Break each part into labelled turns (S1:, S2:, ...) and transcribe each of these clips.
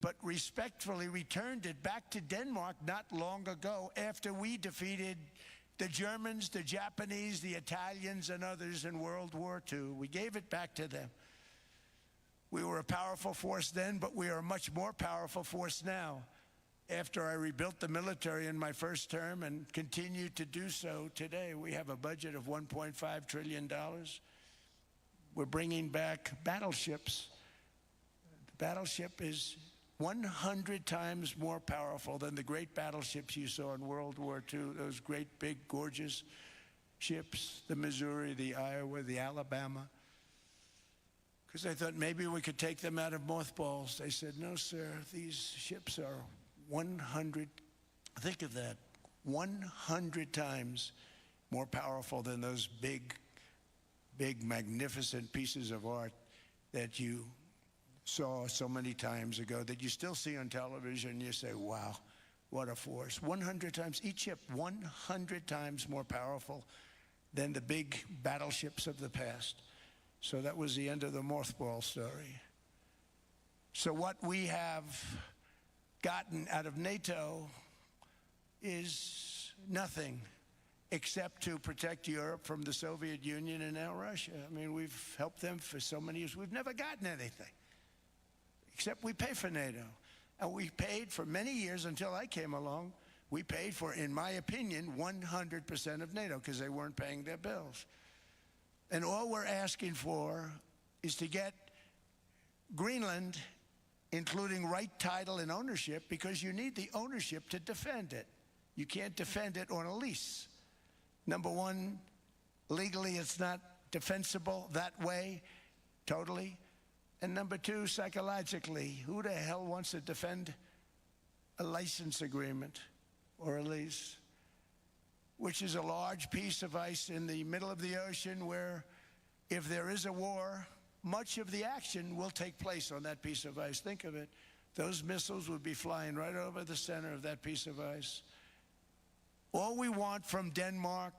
S1: but respectfully returned it back to Denmark not long ago after we defeated the Germans, the Japanese, the Italians, and others in World War II. We gave it back to them. We were a powerful force then, but we are a much more powerful force now. After I rebuilt the military in my first term and continue to do so today, we have a budget of $1.5 trillion. We're bringing back battleships. The battleship is 100 times more powerful than the great battleships you saw in World War II, those great, big, gorgeous ships, the Missouri, the Iowa, the Alabama. Because I thought maybe we could take them out of mothballs. They said, no, sir, these ships are 100, think of that, 100 times more powerful than those big, magnificent pieces of art that you saw so many times ago, that you still see on television. You say, wow, what a force. 100 times, each ship 100 times more powerful than the big battleships of the past. So that was the end of the mothball story. So what we have gotten out of NATO is nothing except to protect Europe from the Soviet Union and now Russia. I mean, we've helped them for so many years. We've never gotten anything, except we pay for NATO. And we paid for many years until I came along. We paid for, in my opinion, 100% of NATO because they weren't paying their bills. And all we're asking for is to get Greenland, including right title and ownership, because you need the ownership to defend it. You can't defend it on a lease. Number one, legally it's not defensible that way, totally. And number two, psychologically, who the hell wants to defend a license agreement or a lease, which is a large piece of ice in the middle of the ocean where if there is a war, much of the action will take place on that piece of ice. Think of it. Those missiles would be flying right over the center of that piece of ice. All we want from Denmark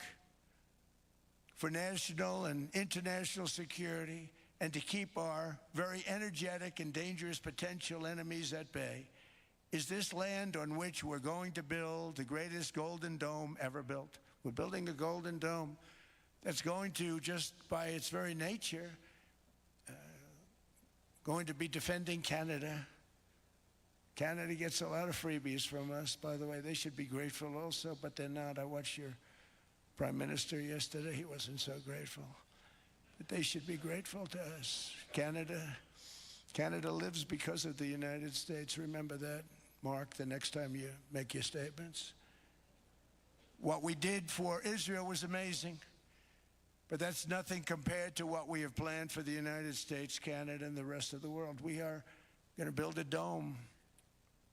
S1: for national and international security and to keep our very energetic and dangerous potential enemies at bay is this land on which we're going to build the greatest golden dome ever built. We're building a golden dome that's going to, just by its very nature, going to be defending Canada. Canada gets a lot of freebies from us, by the way. They should be grateful also, but they're not. I watched your Prime Minister yesterday. He wasn't so grateful. But they should be grateful to us. Canada lives because of the United States. Remember that, Mark, the next time you make your statements. What we did for Israel was amazing, but that's nothing compared to what we have planned for the United States, Canada, and the rest of the world. We are going to build a dome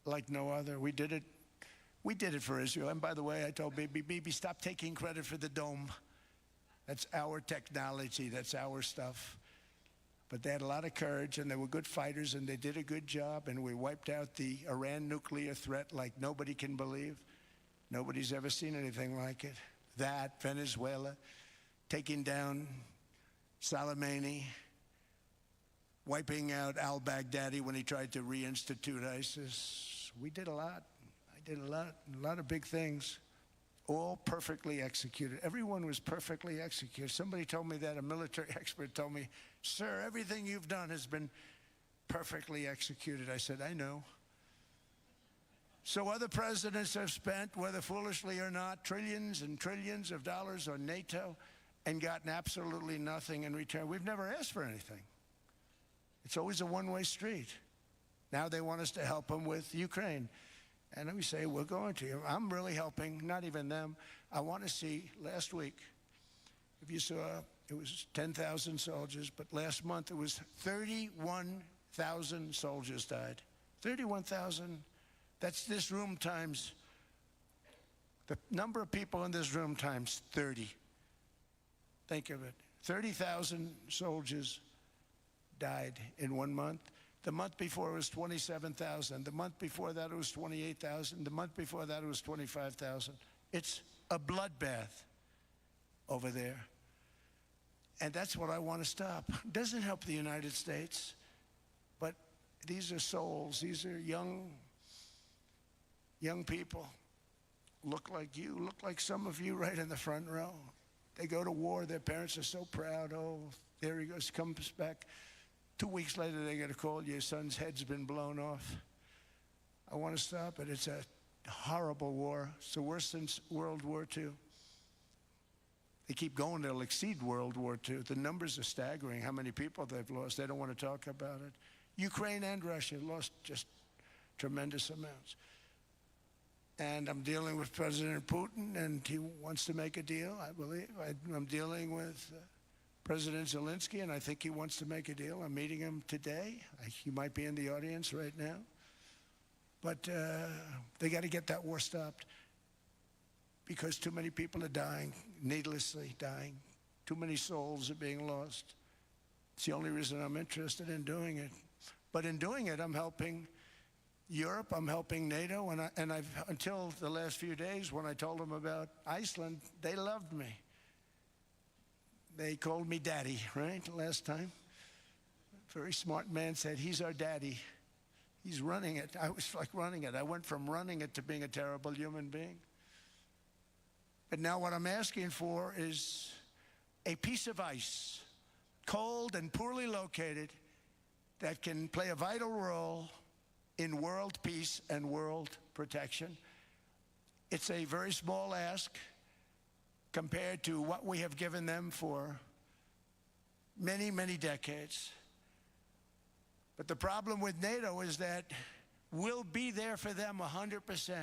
S1: like no other. We did it for Israel. And by the way, I told Bibi, stop taking credit for the dome. That's our technology. That's our stuff. But they had a lot of courage, and they were good fighters, and they did a good job, and we wiped out the Iran nuclear threat like nobody can believe. Nobody's ever seen anything like it. That, Venezuela, taking down Soleimani, wiping out al-Baghdadi when he tried to reinstitute ISIS. We did a lot. I did a lot of big things, all perfectly executed. Everyone was perfectly executed. Somebody told me that, a military expert told me, sir, everything you've done has been perfectly executed. I said, I know. So other presidents have spent, whether foolishly or not, trillions and trillions of dollars on NATO and gotten absolutely nothing in return. We've never asked for anything. It's always a one-way street. Now they want us to help them with Ukraine. And we say, we're going to. I'm really helping, not even them. I want to see, last week, if you saw, it was 10,000 soldiers, but last month it was 31,000 soldiers died. 31,000. That's this room times, the number of people in this room times 30. Think of it. 30,000 soldiers died in 1 month. The month before it was 27,000. The month before that it was 28,000. The month before that it was 25,000. It's a bloodbath over there. And that's what I want to stop. It doesn't help the United States, but These are souls. These are young people. Look like you, look like some of you right in the front row. They go to war. Their parents are so proud. Oh, there he goes, comes back. 2 weeks later, they get a call. Your son's head's been blown off. I want to stop it. It's a horrible war. It's the worst since World War II. They keep going. They'll exceed World War II. The numbers are staggering, how many people they've lost. They don't want to talk about it. Ukraine and Russia lost just tremendous amounts. And I'm dealing with President Putin, and he wants to make a deal, I believe. I'm dealing with President Zelensky, and I think he wants to make a deal. I'm meeting him today. He might be in the audience right now. But they got to get that war stopped because too many people are dying, needlessly dying. Too many souls are being lost. It's the only reason I'm interested in doing it. But in doing it, I'm helping Europe, I'm helping NATO, and I've until the last few days when I told them about Iceland, they loved me. They called me daddy, right, last time. A very smart man said, he's our daddy. He's running it. I was like running it. I went from running it to being a terrible human being. But now what I'm asking for is a piece of ice, cold and poorly located, that can play a vital role in world peace and world protection. It's a very small ask compared to what we have given them for many, many decades. But the problem with NATO is that we'll be there for them 100%.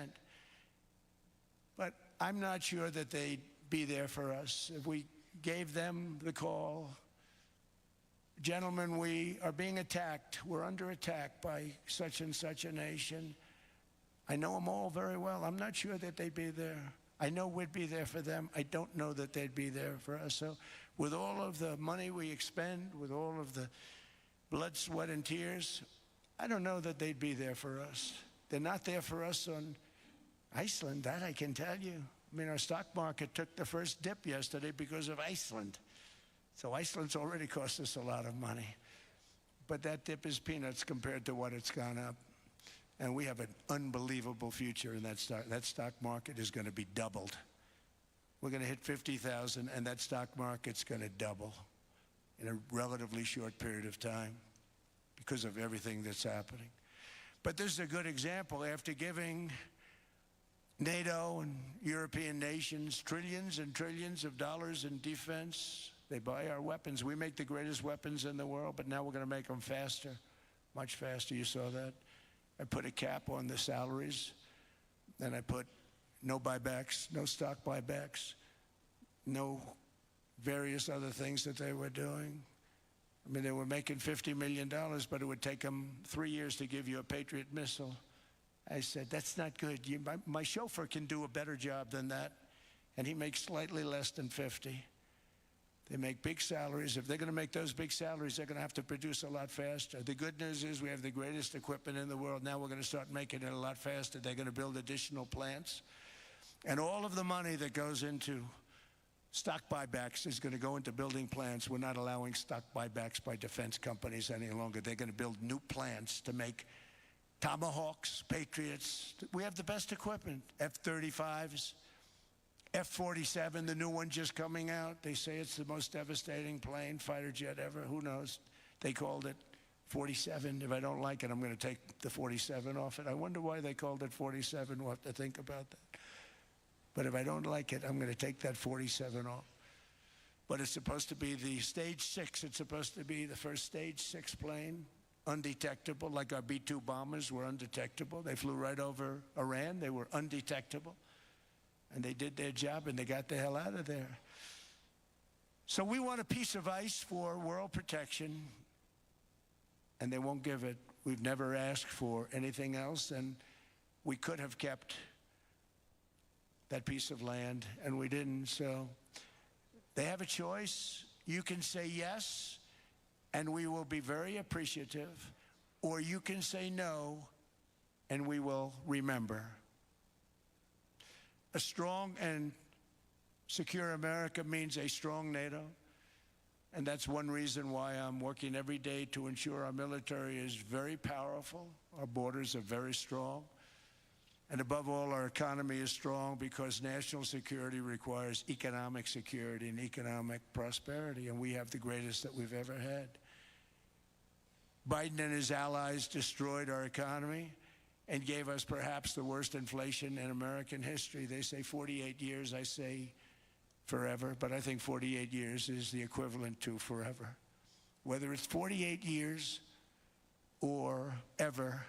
S1: But I'm not sure that they'd be there for us. If we gave them the call, gentlemen, we are being attacked. We're under attack by such and such a nation. I know them all very well. I'm not sure that they'd be there. I know we'd be there for them. I don't know that they'd be there for us. So with all of the money we expend, with all of the blood, sweat, and tears, I don't know that they'd be there for us. They're not there for us on Iceland, that I can tell you. I mean, our stock market took the first dip yesterday because of Iceland. So Iceland's already cost us a lot of money. But that dip is peanuts compared to what it's gone up. And we have an unbelievable future in that stock. That stock market is going to be doubled. We're going to hit 50,000, and that stock market's going to double in a relatively short period of time because of everything that's happening. But this is a good example. After giving NATO and European nations trillions and trillions of dollars in defense, they buy our weapons. We make the greatest weapons in the world, but now we're going to make them faster, much faster. You saw that. I put a cap on the salaries, and I put no buybacks, no stock buybacks, no various other things that they were doing. I mean, they were making $50 million, but it would take them 3 years to give you a Patriot missile. I said, that's not good. My chauffeur can do a better job than that, and he makes slightly less than 50. They make big salaries. If they're going to make those big salaries, they're going to have to produce a lot faster. The good news is we have the greatest equipment in the world. Now we're going to start making it a lot faster. They're going to build additional plants. And all of the money that goes into stock buybacks is going to go into building plants. We're not allowing stock buybacks by defense companies any longer. They're going to build new plants to make Tomahawks, Patriots. We have the best equipment, F-35s. F-47, the new one just coming out. They say it's the most devastating plane, fighter jet ever. Who knows? They called it 47. If I don't like it, I'm going to take the 47 off it. I wonder why they called it 47. We'll have to think about that. But if I don't like it, I'm going to take that 47 off. But it's supposed to be the Stage 6. It's supposed to be the first Stage 6 plane, undetectable, like our B-2 bombers were undetectable. They flew right over Iran. They were undetectable. And they did their job, and they got the hell out of there. So we want a piece of ice for world protection, and they won't give it. We've never asked for anything else, and we could have kept that piece of land, and we didn't. So they have a choice. You can say yes, and we will be very appreciative, or you can say no, and we will remember. A strong and secure America means a strong NATO, And that's one reason why I'm working every day to ensure our military is very powerful, our borders are very strong, and above all, our economy is strong because national security requires economic security and economic prosperity, and we have the greatest that we've ever had. Biden and his allies destroyed our economy and gave us perhaps the worst inflation in American history. They say 48 years, I say forever, but I think 48 years is the equivalent to forever. Whether it's 48 years or ever,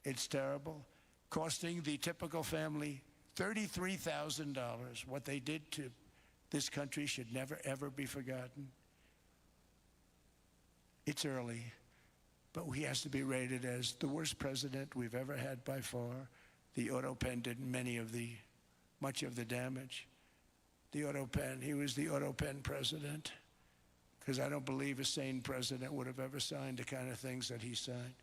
S1: it's terrible, costing the typical family $33,000. What they did to this country should never, ever be forgotten. It's early, but he has to be rated as the worst president we've ever had by far. The auto pen did much of the damage. The auto pen, he was the auto pen president, because I don't believe a sane president would have ever signed the kind of things that he signed.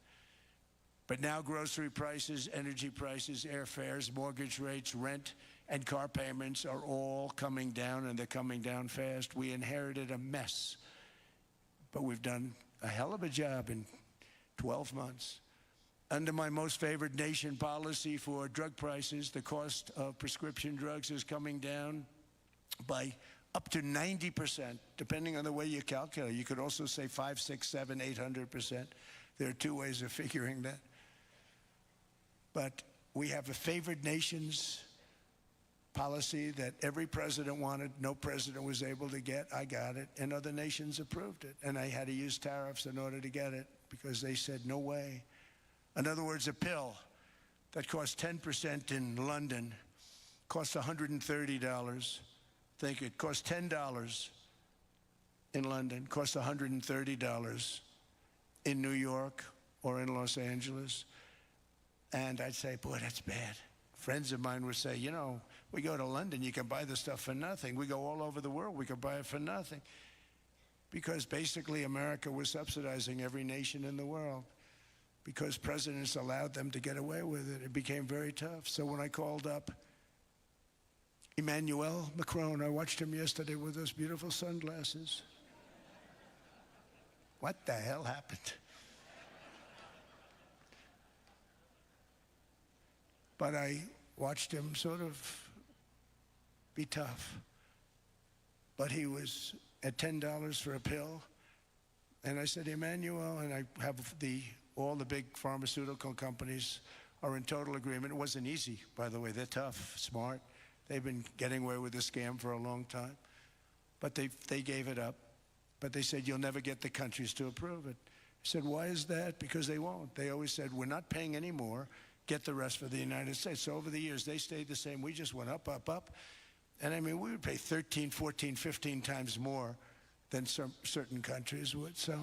S1: But now grocery prices, energy prices, airfares, mortgage rates, rent, and car payments are all coming down, and they're coming down fast. We inherited a mess, but we've done a hell of a job in 12 months. Under my most favored nation policy for drug prices, the cost of prescription drugs is coming down by up to 90%, depending on the way you calculate. You could also say 5, 6, 7, 800%. There are two ways of figuring that. But we have a favored nations policy that every president wanted, no president was able to get. I got it, and other nations approved it. And I had to use tariffs in order to get it because they said, no way. In other words, a pill that costs 10% in London costs $130. Think it costs $10 in London, costs $130 in New York or in Los Angeles. And I'd say, boy, that's bad. Friends of mine would say, you know, we go to London, you can buy the stuff for nothing. We go all over the world, we can buy it for nothing. Because basically America was subsidizing every nation in the world because presidents allowed them to get away with it. It became very tough. So when I called up Emmanuel Macron, I watched him yesterday with those beautiful sunglasses. What the hell happened? But I watched him sort of be tough. But he was at $10 for a pill. And I said, Emmanuel, and I have all the big pharmaceutical companies are in total agreement. It wasn't easy, by the way. They're tough, smart. They've been getting away with the scam for a long time. But they gave it up. But they said, you'll never get the countries to approve it. I said, why is that? Because they won't. They always said, we're not paying any more. Get the rest for the United States. So over the years, they stayed the same. We just went up, up, up. And I mean, we would pay 13, 14, 15 times more than certain countries would. So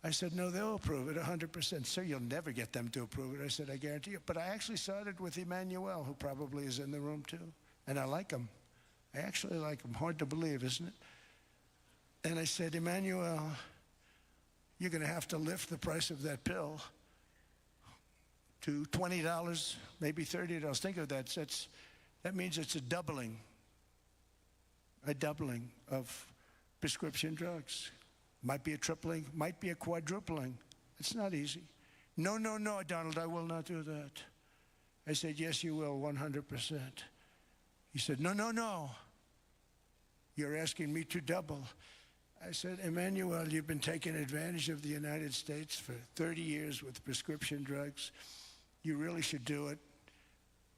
S1: I said, no, they'll approve it 100%. Sir, you'll never get them to approve it. I said, I guarantee you. But I actually started with Emmanuel, who probably is in the room too. And I like him. I actually like him. Hard to believe, isn't it? And I said, Emmanuel, you're going to have to lift the price of that pill to $20, maybe $30. Think of that. That means it's a doubling of prescription drugs. Might be a tripling, might be a quadrupling. It's not easy. No, no, no, Donald, I will not do that. I said, yes, you will, 100%. He said, no, no, no. You're asking me to double. I said, Emmanuel, you've been taking advantage of the United States for 30 years with prescription drugs. You really should do it,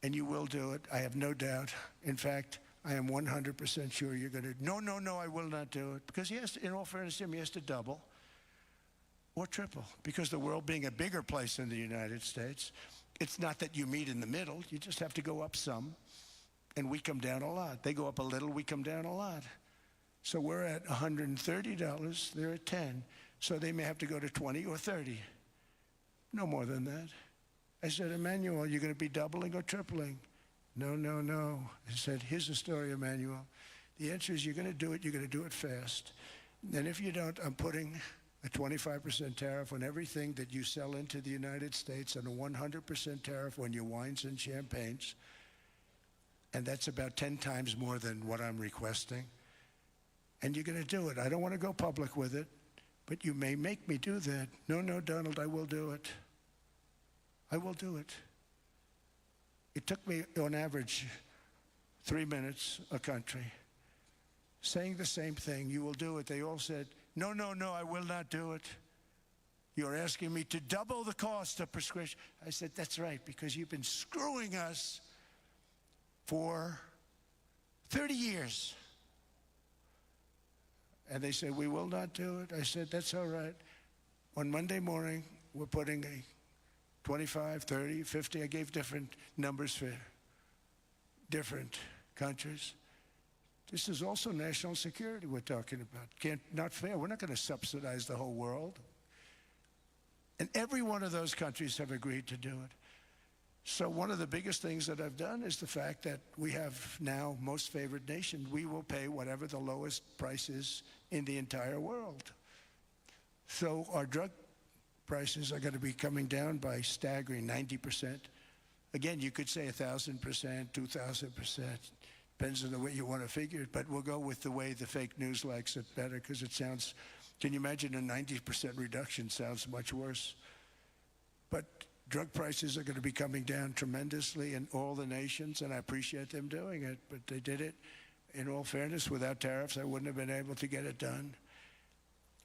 S1: and you will do it. I have no doubt. In fact, I am 100% sure you're going to. No, no, no, I will not do it. Because he has to, in all fairness to him, he has to double or triple. Because the world being a bigger place than the United States, it's not that you meet in the middle. You just have to go up some, and we come down a lot. They go up a little, we come down a lot. So we're at $130, they're at 10. So they may have to go to 20 or 30. No more than that. I said, Emmanuel, you're going to be doubling or tripling? No, no, no. I said, here's the story, Emmanuel. The answer is you're going to do it fast. And if you don't, I'm putting a 25% tariff on everything that you sell into the United States and a 100% tariff on your wines and champagnes. And that's about 10 times more than what I'm requesting. And you're going to do it. I don't want to go public with it, but you may make me do that. No, no, Donald, I will do it. I will do it. It took me, on average, 3 minutes a country, saying the same thing. You will do it. They all said, no, no, no, I will not do it. You're asking me to double the cost of prescription. I said, that's right, because you've been screwing us for 30 years. And they said, we will not do it. I said, that's all right. On Monday morning, we're putting a 25, 30, 50. I gave different numbers for different countries. This is also national security we're talking about. Not fair. We're not going to subsidize the whole world. And every one of those countries have agreed to do it. So one of the biggest things that I've done is the fact that we have now most favored nation. We will pay whatever the lowest price is in the entire world. So our drug prices are going to be coming down by staggering 90%. Again, you could say 1,000%, 2,000%. Depends on the way you want to figure it, but we'll go with the way the fake news likes it better because it sounds, can you imagine a 90% reduction sounds much worse. But drug prices are going to be coming down tremendously in all the nations, and I appreciate them doing it, but they did it. In all fairness, without tariffs, I wouldn't have been able to get it done.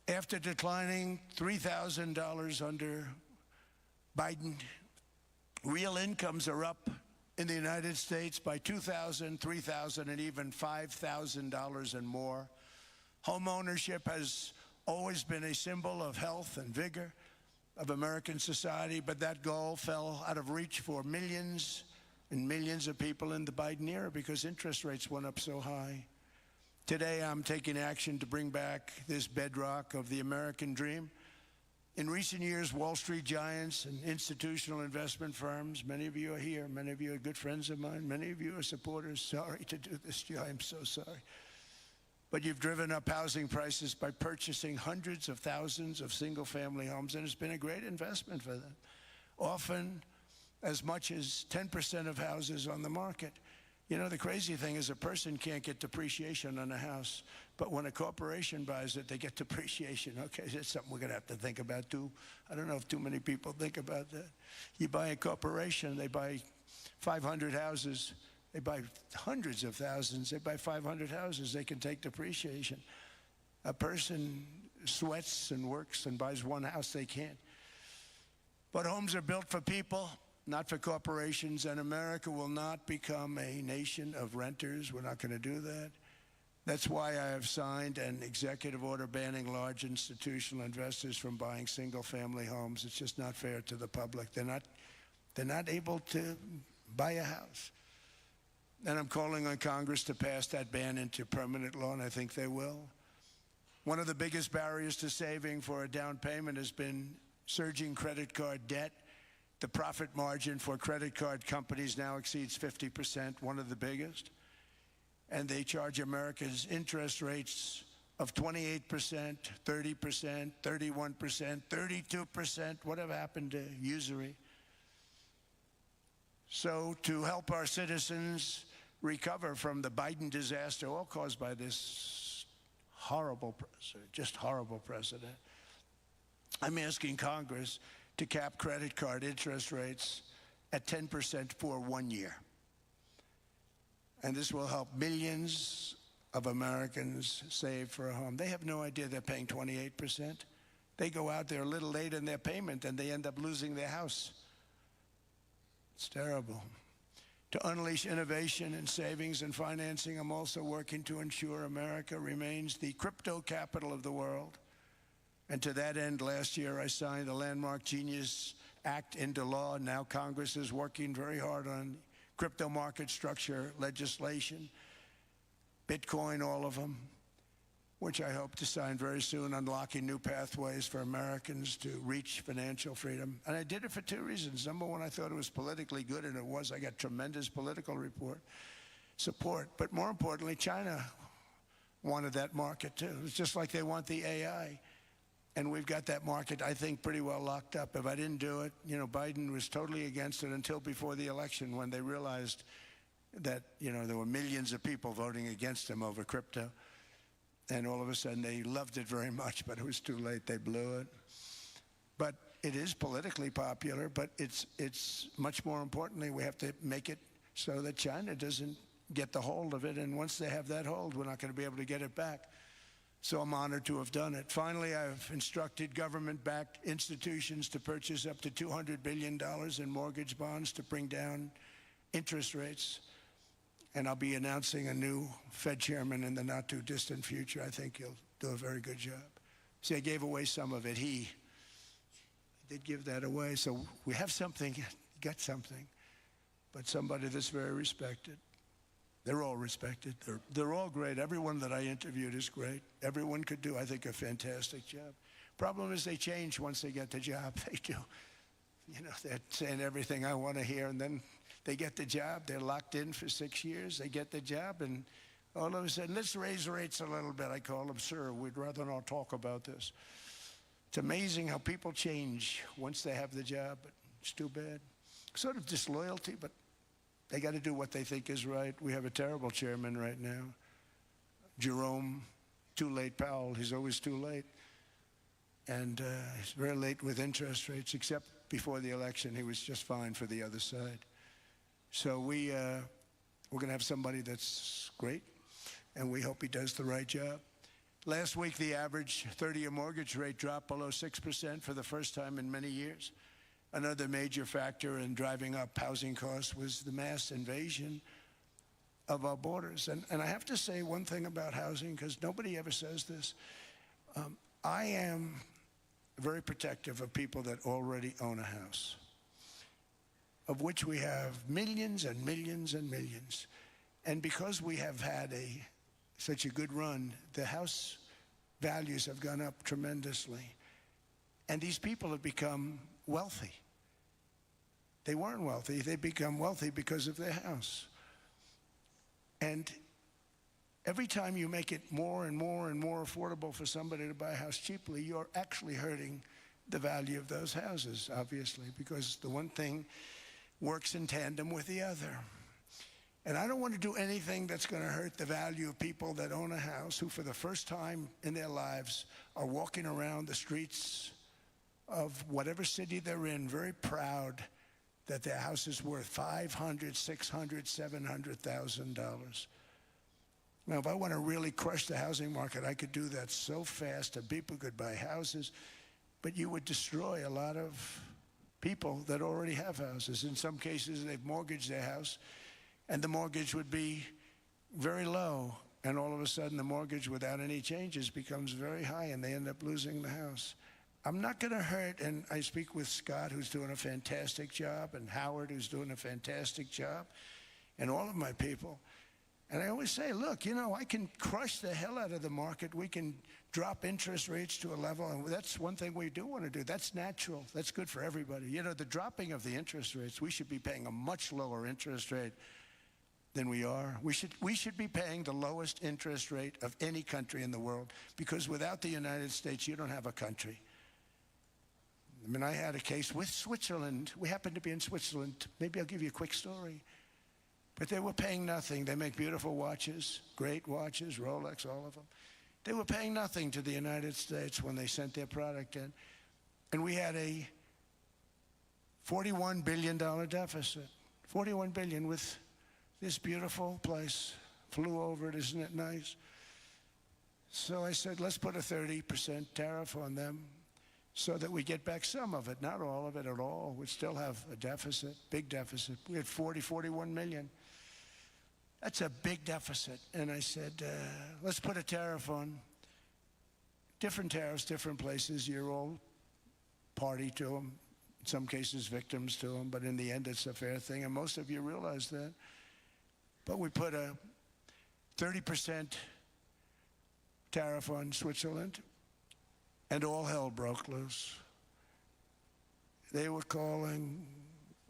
S1: After declining $3,000 under Biden, real incomes are up in the United States by $2,000, $3,000, and even $5,000 and more. Home ownership has always been a symbol of health and vigor of American society, but that goal fell out of reach for millions and millions of people in the Biden era because interest rates went up so high. Today, I'm taking action to bring back this bedrock of the American dream. In recent years, Wall Street giants and institutional investment firms, many of you are here, many of you are good friends of mine, many of you are supporters. Sorry to do this to you, I'm so sorry. But you've driven up housing prices by purchasing hundreds of thousands of single-family homes, and it's been a great investment for them. Often as much as 10% of houses on the market. You know, the crazy thing is a person can't get depreciation on a house, but when a corporation buys it, they get depreciation. Okay, that's something we're going to have to think about too. I don't know if too many people think about that. You buy a corporation, they buy 500 houses. They buy hundreds of thousands. They buy 500 houses. They can take depreciation. A person sweats and works and buys one house, they can't. But homes are built for people, not for corporations, and America will not become a nation of renters. We're not going to do that. That's why I have signed an executive order banning large institutional investors from buying single-family homes. It's just not fair to the public. They're not able to buy a house. And I'm calling on Congress to pass that ban into permanent law, and I think they will. One of the biggest barriers to saving for a down payment has been surging credit card debt. The profit margin for credit card companies now exceeds 50%, one of the biggest. And they charge Americans interest rates of 28%, 30%, 31%, 32%. Whatever happened to usury? So to help our citizens recover from the Biden disaster, all caused by this horrible president, just horrible president, I'm asking Congress to cap credit card interest rates at 10% for 1 year. And this will help millions of Americans save for a home. They have no idea they're paying 28%. They go out there a little late in their payment and they end up losing their house. It's terrible. To unleash innovation in savings and financing, I'm also working to ensure America remains the crypto capital of the world. And to that end, last year I signed the landmark Genius Act into law. Now Congress is working very hard on crypto market structure legislation, Bitcoin, all of them, which I hope to sign very soon, unlocking new pathways for Americans to reach financial freedom. And I did it for two reasons. Number one, I thought it was politically good, and it was. I got tremendous political support. But more importantly, China wanted that market too. It's just like they want the AI. And we've got that market, I think, pretty well locked up. If I didn't do it, you know, Biden was totally against it until before the election when they realized that, you know, there were millions of people voting against him over crypto. And all of a sudden, they loved it very much, but it was too late. They blew it. But it is politically popular, but it's much more importantly, we have to make it so that China doesn't get the hold of it. And once they have that hold, we're not going to be able to get it back. So I'm honored to have done it. Finally, I've instructed government-backed institutions to purchase up to $200 billion in mortgage bonds to bring down interest rates. And I'll be announcing a new Fed chairman in the not-too-distant future. I think he'll do a very good job. See, I gave away some of it. He did give that away. So we have something, got something, but somebody that's very respected. They're all respected. They're all great. Everyone that I interviewed is great. Everyone could do, I think, a fantastic job. Problem is they change once they get the job. They do. You know, they're saying everything I want to hear, and then they get the job. They're locked in for 6 years. They get the job, and all of a sudden, let's raise rates a little bit. I call them, sir, we'd rather not talk about this. It's amazing how people change once they have the job, but it's too bad. Sort of disloyalty, but they got to do what they think is right. We have a terrible chairman right now. Jerome, too late Powell. He's always too late. And he's very late with interest rates, except before the election, he was just fine for the other side. So we're going to have somebody that's great, and we hope he does the right job. Last week, the average 30-year mortgage rate dropped below 6% for the first time in many years. Another major factor in driving up housing costs was the mass invasion of our borders. And I have to say one thing about housing, because nobody ever says this. I am very protective of people that already own a house, of which we have millions and millions and millions. And because we have had such a good run, the house values have gone up tremendously. And these people have become wealthy. They weren't wealthy. They become wealthy because of their house. And every time you make it more and more and more affordable for somebody to buy a house cheaply, you're actually hurting the value of those houses, obviously, because the one thing works in tandem with the other. And I don't want to do anything that's going to hurt the value of people that own a house who, for the first time in their lives, are walking around the streets of whatever city they're in, very proud that their house is worth $500,000, $600,000, $700,000. Now, if I want to really crush the housing market, I could do that so fast and people could buy houses, but you would destroy a lot of people that already have houses. In some cases, they've mortgaged their house, and the mortgage would be very low, and all of a sudden the mortgage without any changes becomes very high, and they end up losing the house. I'm not going to hurt, and I speak with Scott, who's doing a fantastic job, and Howard, who's doing a fantastic job, and all of my people. And I always say, look, you know, I can crush the hell out of the market. We can drop interest rates to a level, and that's one thing we do want to do. That's natural. That's good for everybody. You know, the dropping of the interest rates, we should be paying a much lower interest rate than we are. We should be paying the lowest interest rate of any country in the world, because without the United States, you don't have a country. I mean, I had a case with Switzerland. We happened to be in Switzerland. Maybe I'll give you a quick story. But they were paying nothing. They make beautiful watches, great watches, Rolex, all of them. They were paying nothing to the United States when they sent their product in. And we had a $41 billion deficit. $41 billion with this beautiful place. Flew over it, isn't it nice? So I said, let's put a 30% tariff on them so that we get back some of it, not all of it at all. We'd still have a deficit, big deficit. We had 41 million. That's a big deficit. And I said, let's put a tariff on. Different tariffs, different places. You're all party to them. In some cases, victims to them. But in the end, it's a fair thing. And most of you realize that. But we put a 30% tariff on Switzerland. And all hell broke loose. They were calling,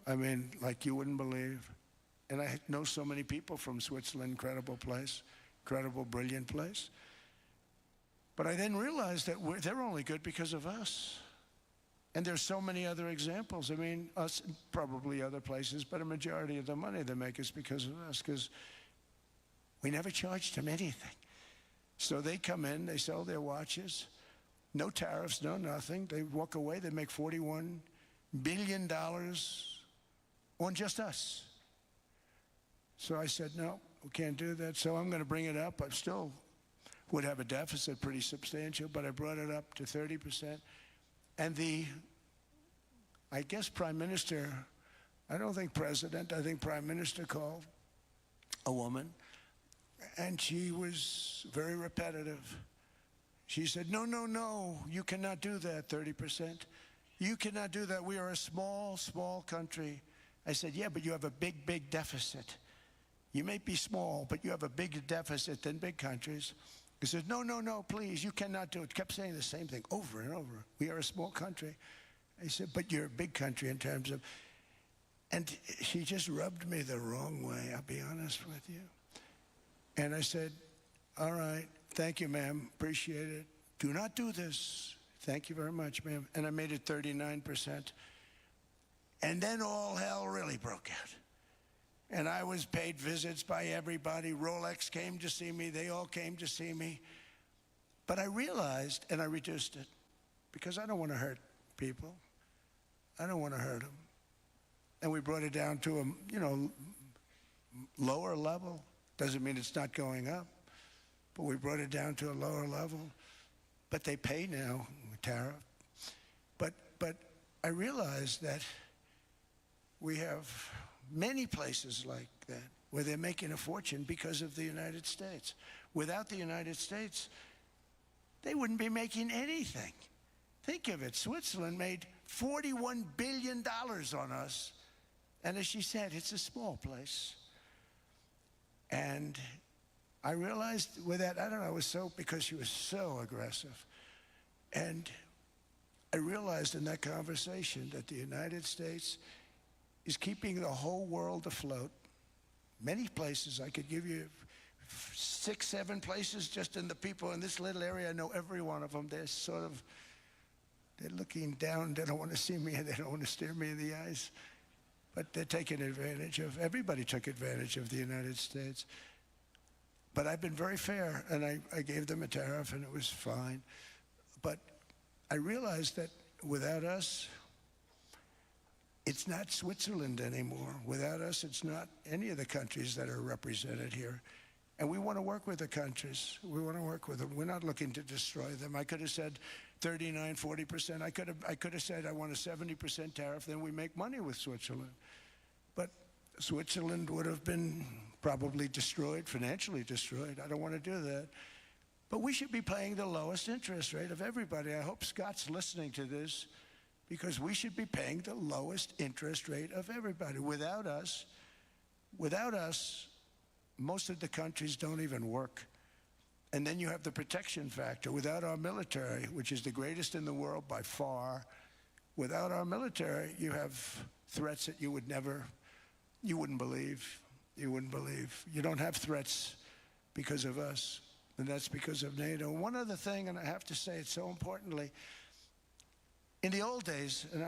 S1: I mean, like you wouldn't believe. And I know so many people from Switzerland, incredible place, incredible, brilliant place. But I then realized that they're only good because of us. And there's so many other examples. I mean, us, probably other places, but a majority of the money they make is because of us, because we never charged them anything. So they come in, they sell their watches, no tariffs, no nothing. They walk away, they make $41 billion on just us. So I said, no, we can't do that. So I'm going to bring it up. I still would have a deficit pretty substantial, but I brought it up to 30%. And I guess Prime Minister, I don't think President, I think Prime Minister called a woman, and she was very repetitive. She said, no, no, no, you cannot do that, 30%. You cannot do that. We are a small, small country. I said, yeah, but you have a big, big deficit. You may be small, but you have a bigger deficit than big countries. He said, no, no, no, please, you cannot do it. Kept saying the same thing over and over. We are a small country. I said, but you're a big country in terms of, and she just rubbed me the wrong way, I'll be honest with you. And I said, all right, thank you, ma'am, appreciate it. Do not do this. Thank you very much, ma'am. And I made it 39%. And then all hell really broke out. And I was paid visits by everybody. Rolex came to see me. They all came to see me. But I realized, and I reduced it, because I don't want to hurt people. I don't want to hurt them. And we brought it down to a, lower level. Doesn't mean it's not going up. But we brought it down to a lower level. But they pay now, tariff. But I realized that we have many places like that where they're making a fortune because of the United States. Without the United States, they wouldn't be making anything. Think of it. Switzerland made $41 billion on us. And as she said, it's a small place. And I realized with that, I don't know, because she was so aggressive. And I realized in that conversation that the United States is keeping the whole world afloat. Many places, I could give you 6, 7 places just in the people in this little area. I know every one of them. They're looking down. They don't want to see me, and they don't want to stare me in the eyes. But they're taking advantage of, everybody took advantage of the United States. But I've been very fair, and I gave them a tariff, and it was fine. But I realized that without us, it's not Switzerland anymore. Without us, it's not any of the countries that are represented here. And we want to work with the countries. We want to work with them. We're not looking to destroy them. I could have said 39, 40%. I could have said I want a 70% tariff, then we make money with Switzerland. But Switzerland would have been probably destroyed, financially destroyed. I don't want to do that. But we should be paying the lowest interest rate of everybody. I hope Scott's listening to this, because we should be paying the lowest interest rate of everybody. Without us, most of the countries don't even work. And then you have the protection factor. Without our military, which is the greatest in the world by far, without our military, you have threats that you wouldn't believe. You wouldn't believe. You don't have threats because of us, and that's because of NATO. One other thing, and I have to say it so importantly, in the old days, and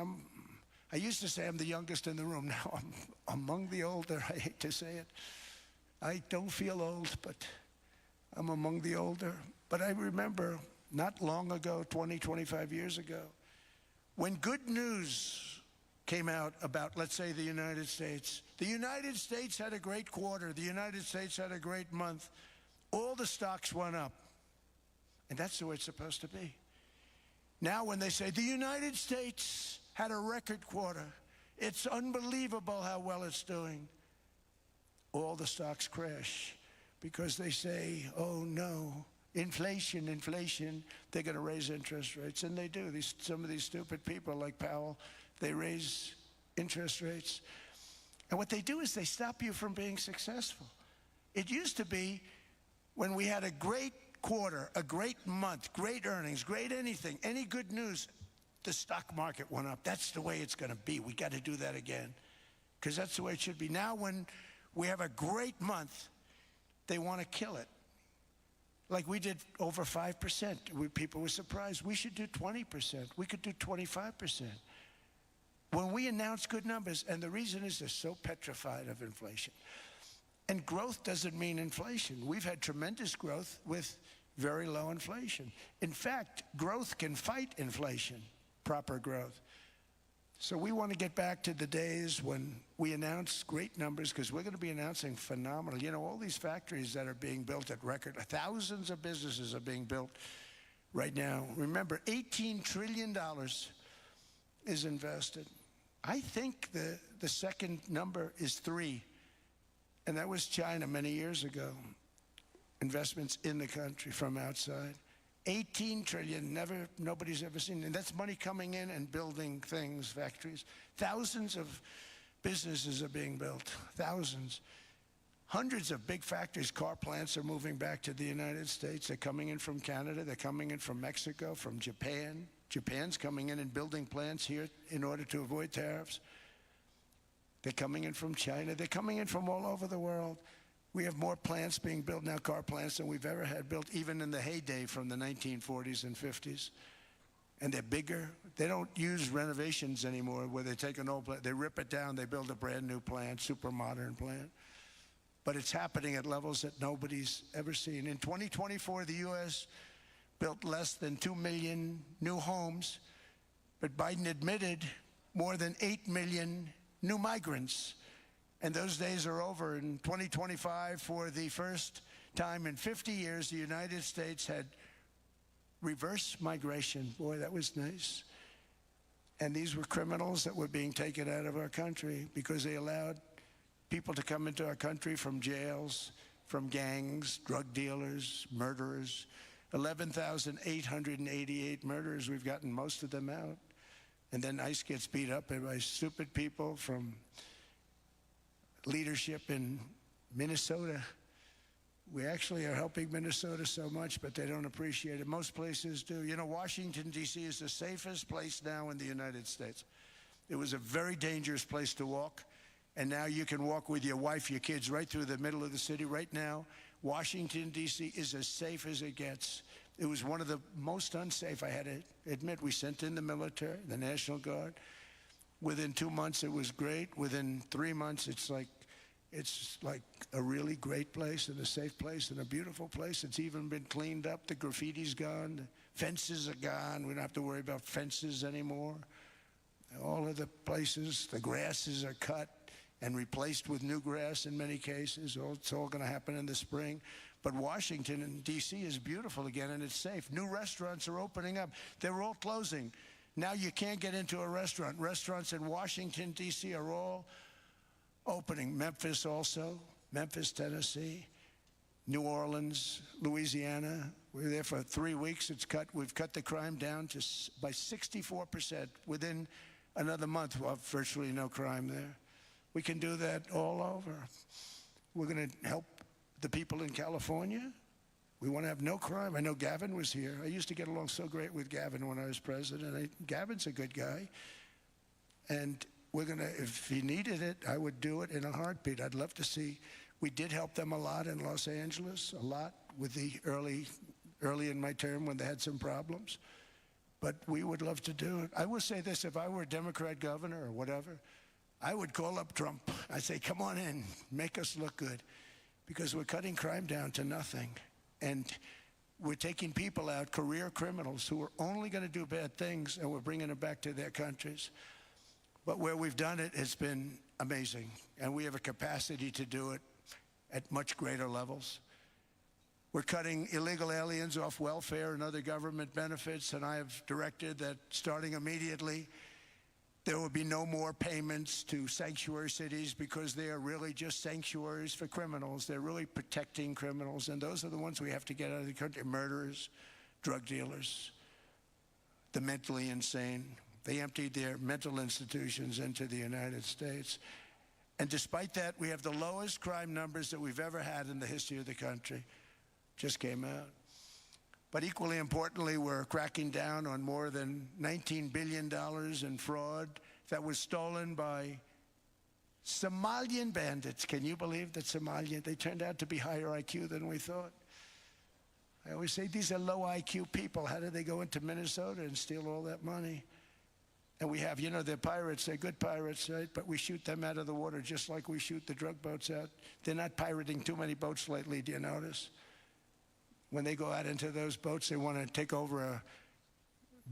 S1: I used to say I'm the youngest in the room. Now I'm among the older. I hate to say it. I don't feel old, but I'm among the older. But I remember not long ago, 20, 25 years ago, when good news came out about, let's say, the United States. The United States had a great quarter. The United States had a great month. All the stocks went up. And that's the way it's supposed to be. Now when they say the United States had a record quarter, it's unbelievable how well it's doing, all the stocks crash because they say, oh no, inflation, they're going to raise interest rates. And they do. Some of these stupid people like Powell, they raise interest rates. And what they do is they stop you from being successful. It used to be when we had a great quarter, a great month, great earnings, great anything, any good news, the stock market went up. That's the way it's going to be. We got to do that again, because that's the way it should be. Now when we have a great month, they want to kill it. Like we did over 5%. People were surprised. We should do 20%. We could do 25%. When we announce good numbers, and the reason is they're so petrified of inflation. And growth doesn't mean inflation. We've had tremendous growth with very low inflation. In fact, growth can fight inflation, proper growth. So we want to get back to the days when we announce great numbers, because we're going to be announcing phenomenal. You know, all these factories that are being built at record, thousands of businesses are being built right now. Remember, $18 trillion is invested. I think the second number is 3, and that was China many years ago. Investments in the country from outside. 18 trillion, nobody's ever seen. And that's money coming in and building things, factories. Thousands of businesses are being built, thousands. Hundreds of big factories, car plants are moving back to the United States. They're coming in from Canada, they're coming in from Mexico, from Japan. Japan's coming in and building plants here in order to avoid tariffs. They're coming in from China, they're coming in from all over the world. We have more plants being built now, car plants, than we've ever had built, even in the heyday from the 1940s and 50s. And they're bigger. They don't use renovations anymore where they take an old plant, they rip it down, they build a brand new plant, super modern plant. But it's happening at levels that nobody's ever seen. In 2024, the U.S. built less than 2 million new homes, but Biden admitted more than 8 million new migrants. And those days are over. In 2025, for the first time in 50 years, the United States had reverse migration. Boy, that was nice. And these were criminals that were being taken out of our country because they allowed people to come into our country from jails, from gangs, drug dealers, murderers. 11,888 murderers. We've gotten most of them out. And then ICE gets beat up by stupid people from leadership in Minnesota. We actually are helping Minnesota so much, but they don't appreciate it. Most places do. You know, Washington, D.C. is the safest place now in the United States. It was a very dangerous place to walk, and now you can walk with your wife, your kids, right through the middle of the city. Right now, Washington, D.C. is as safe as it gets. It was one of the most unsafe, I had to admit. We sent in the military, the National Guard. Within 2 months, it was great. Within 3 months, it's like a really great place and a safe place and a beautiful place. It's even been cleaned up. The graffiti's gone. The fences are gone. We don't have to worry about fences anymore. All of the places, the grasses are cut and replaced with new grass in many cases. It's all going to happen in the spring. But Washington and D.C. is beautiful again, and it's safe. New restaurants are opening up. They were all closing. Now you can't get into a restaurant. Restaurants in Washington, D.C. are all opening. Memphis also, Memphis, Tennessee, New Orleans, Louisiana. We were there for 3 weeks. We've cut the crime down by 64%. Within another month, we'll have virtually no crime there. We can do that all over. We're going to help the people in California. We want to have no crime. I know Gavin was here. I used to get along so great with Gavin when I was president. Gavin's a good guy. And we're going to, if he needed it, I would do it in a heartbeat. I'd love to see. We did help them a lot in Los Angeles, a lot with the early in my term when they had some problems. But we would love to do it. I will say this, if I were a Democrat governor or whatever, I would call up Trump. I'd say, come on in, make us look good. Because we're cutting crime down to nothing. And we're taking people out, career criminals, who are only going to do bad things, and we're bringing them back to their countries. But where we've done it, it's been amazing. And we have a capacity to do it at much greater levels. We're cutting illegal aliens off welfare and other government benefits, and I have directed that starting immediately, there will be no more payments to sanctuary cities, because they are really just sanctuaries for criminals. They're really protecting criminals, and those are the ones we have to get out of the country. Murderers, drug dealers, the mentally insane. They emptied their mental institutions into the United States. And despite that, we have the lowest crime numbers that we've ever had in the history of the country. Just came out. But equally importantly, we're cracking down on more than $19 billion in fraud that was stolen by Somalian bandits. Can you believe that Somalian? They turned out to be higher IQ than we thought. I always say these are low IQ people. How did they go into Minnesota and steal all that money? And we have, you know, they're pirates. They're good pirates, right? But we shoot them out of the water just like we shoot the drug boats out. They're not pirating too many boats lately, do you notice? when they go out into those boats, they want to take over a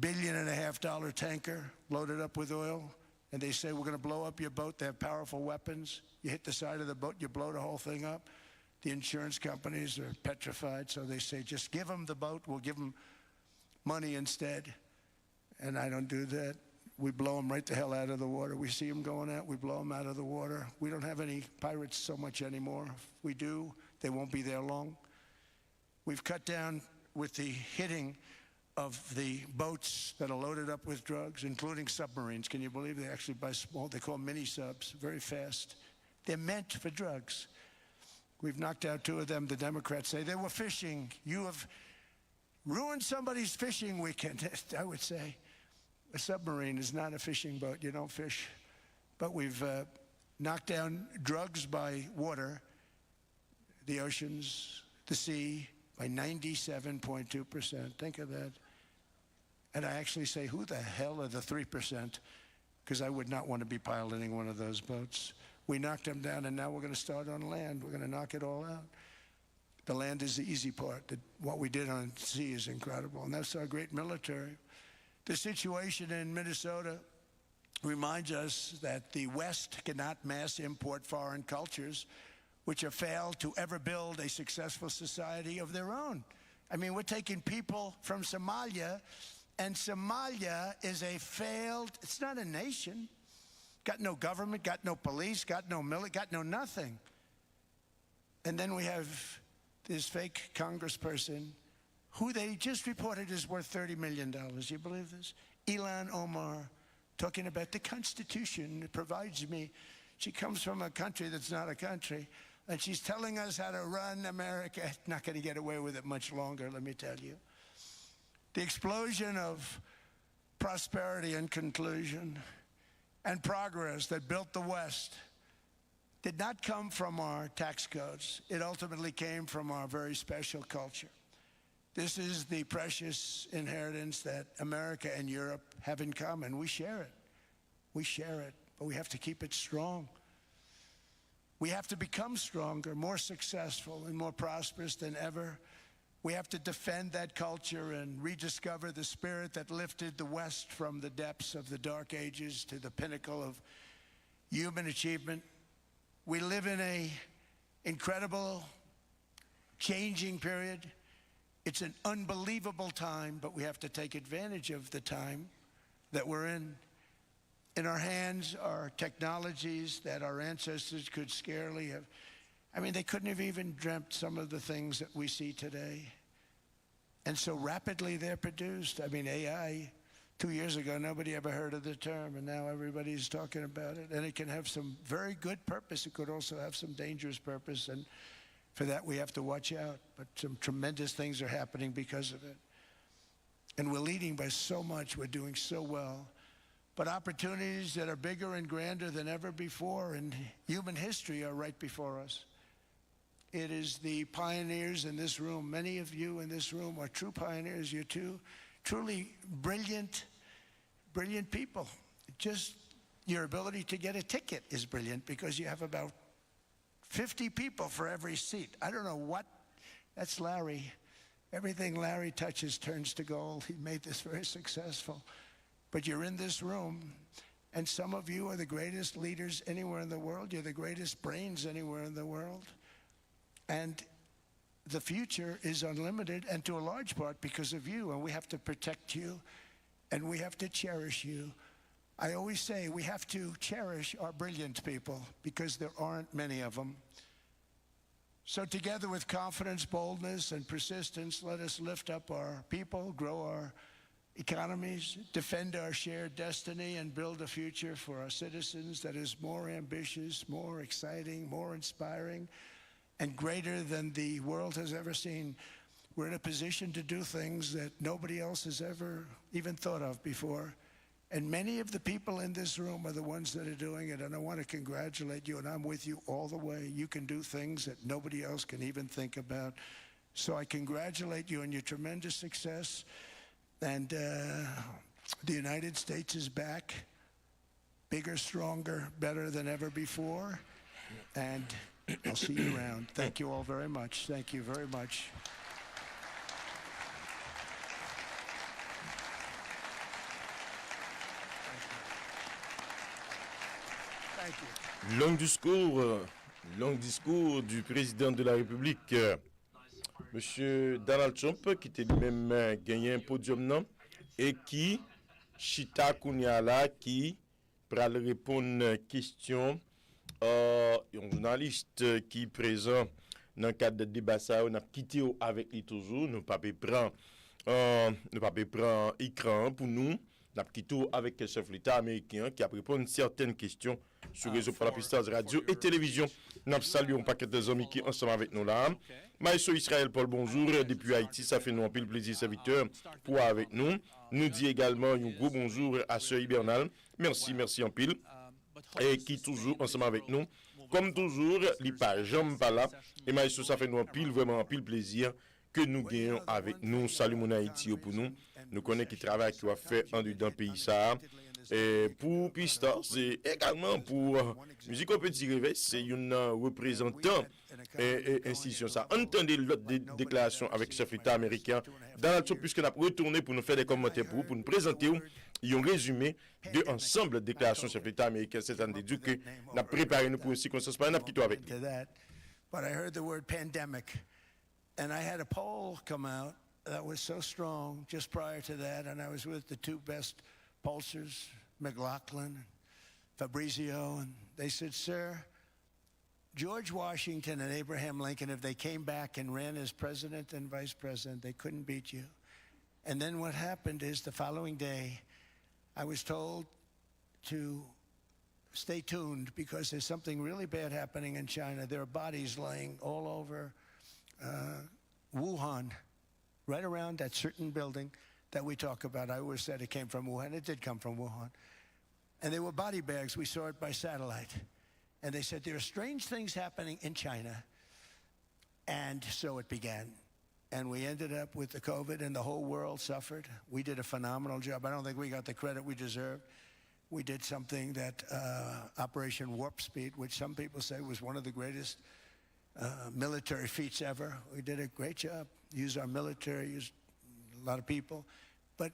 S1: $1.5 billion tanker loaded up with oil, and they say, we're going to blow up your boat. They have powerful weapons. You hit the side of the boat, you blow the whole thing up. The insurance companies are petrified, so they say, just give them the boat. We'll give them money instead. And I don't do that. We blow them right the hell out of the water. We see them going out, we blow them out of the water. We don't have any pirates so much anymore. If we do, they won't be there long. We've cut down with the hitting of the boats that are loaded up with drugs, including submarines. Can you believe they actually buy small, they call them mini subs, very fast. They're meant for drugs. We've knocked out 2 of them. The Democrats say they were fishing. You have ruined somebody's fishing weekend, I would say. A submarine is not a fishing boat. You don't fish. But we've knocked down drugs by water, the oceans, the sea, by 97.2%. Think of that. And I actually say, who the hell are the 3%? Because I would not want to be piloting one of those boats. We knocked them down, and now we're going to start on land. We're going to knock it all out. The land is the easy part. What we did on sea is incredible, and that's our great military. The situation in Minnesota reminds us that the West cannot mass import foreign cultures, which have failed to ever build a successful society of their own. I mean, we're taking people from Somalia, and Somalia is a failed, it's not a nation. Got no government, got no police, got no military, got no nothing. And then we have this fake congressperson who they just reported is worth $30 million. You believe this? Ilhan Omar, talking about the Constitution provides me. She comes from a country that's not a country, and she's telling us how to run America. Not going to get away with it much longer, let me tell you. The explosion of prosperity and conclusion and progress that built the West did not come from our tax codes. It ultimately came from our very special culture. This is the precious inheritance that America and Europe have in common. We share it. We share it, but we have to keep it strong. We have to become stronger, more successful, and more prosperous than ever. We have to defend that culture and rediscover the spirit that lifted the West from the depths of the Dark Ages to the pinnacle of human achievement. We live in an incredible, changing period. It's an unbelievable time, but we have to take advantage of the time that we're in. In our hands are technologies that our ancestors could scarcely have. I mean, they couldn't have even dreamt some of the things that we see today. And so rapidly they're produced. I mean, AI, 2 years ago, nobody ever heard of the term, and now everybody's talking about it. And it can have some very good purpose. It could also have some dangerous purpose, and for that we have to watch out. But some tremendous things are happening because of it. And we're leading by so much. We're doing so well. But opportunities that are bigger and grander than ever before in human history are right before us. It is the pioneers in this room. Many of you in this room are true pioneers. You're truly brilliant people. Just your ability to get a ticket is brilliant because you have about 50 people for every seat. I don't know what, that's Larry. Everything Larry touches turns to gold. He made this very successful. But you're in this room, and some of you are the greatest leaders anywhere in the world. You're the greatest brains anywhere in the world. And the future is unlimited, and to a large part because of you, and we have to protect you, and we have to cherish you. I always say we have to cherish our brilliant people because there aren't many of them. So together with confidence, boldness, and persistence, let us lift up our people, grow our economies, defend our shared destiny, and build a future for our citizens that is more ambitious, more exciting, more inspiring, and greater than the world has ever seen. We're in a position to do things that nobody else has ever even thought of before. And many of the people in this room are the ones that are doing it, and I want to congratulate you, and I'm with you all the way. You can do things that nobody else can even think about. So I congratulate you on your tremendous success. And the United States is back, bigger, stronger, better than ever before. And I'll see you around. Thank you all very much. Thank you very much.
S2: Long discours du président de la République, Monsieur Donald Trump, qui était lui-même gagné un podium non, et qui, Chita Kounyala, qui pral répondre à question un journaliste qui est présent dans le cadre de débat ça, on a quitté avec lui toujours, nous pas prendre écran pour nous. Nous quitté avec le chef de l'État américain qui a répondu à certaines questions sur le réseau pour la PSTARS radio et télévision. Nous saluons un paquet de amis qui sont ensemble avec nous là. Maïso Israël Paul, bonjour. Depuis Haïti, ça fait nous un peu le plaisir, serviteur, pour avec nous. Nous dit également un gros bonjour à Sœur Hibernal. Merci en pile. Et qui toujours ensemble avec nous. Comme toujours, les pages, j'aime pas là. Et Maïso, ça fait nous vraiment un pile plaisir que nous gagnons avec nous. Salut mon Haïti pour nous. Nous connaissons qui travaille, qui va faire un du dans le pays ça. Et pour PSTARS, et également pour Musique au Petit Réveil, c'est un représentant et institution ça. Entendez l'autre déclaration avec le chef d'État américain Donald Trump, puisque nous avons retourné pour nous faire des commentaires pour nous présenter un résumé de ensemble de déclarations du chef d'État américain. C'est un des que nous avons préparé nous pour une circonstance, nous avons quitté avec nous.
S1: But I heard the word pandemic, and I had a poll come out that was so strong just prior to that, and I was with the two best pollsters, McLaughlin and Fabrizio, and they said, sir, George Washington and Abraham Lincoln, if they came back and ran as president and vice president, they couldn't beat you. And then what happened is the following day, I was told to stay tuned because there's something really bad happening in China. There are bodies laying all over Wuhan, right around that certain building that we talk about. I always said it came from Wuhan. It did come from Wuhan. And they were body bags. We saw it by satellite. And they said, there are strange things happening in China. And so it began. And we ended up with the COVID, and the whole world suffered. We did a phenomenal job. I don't think we got the credit we deserved. We did something that Operation Warp Speed, which some people say was one of the greatest military feats ever. We did a great job. Used our military, used a lot of people. But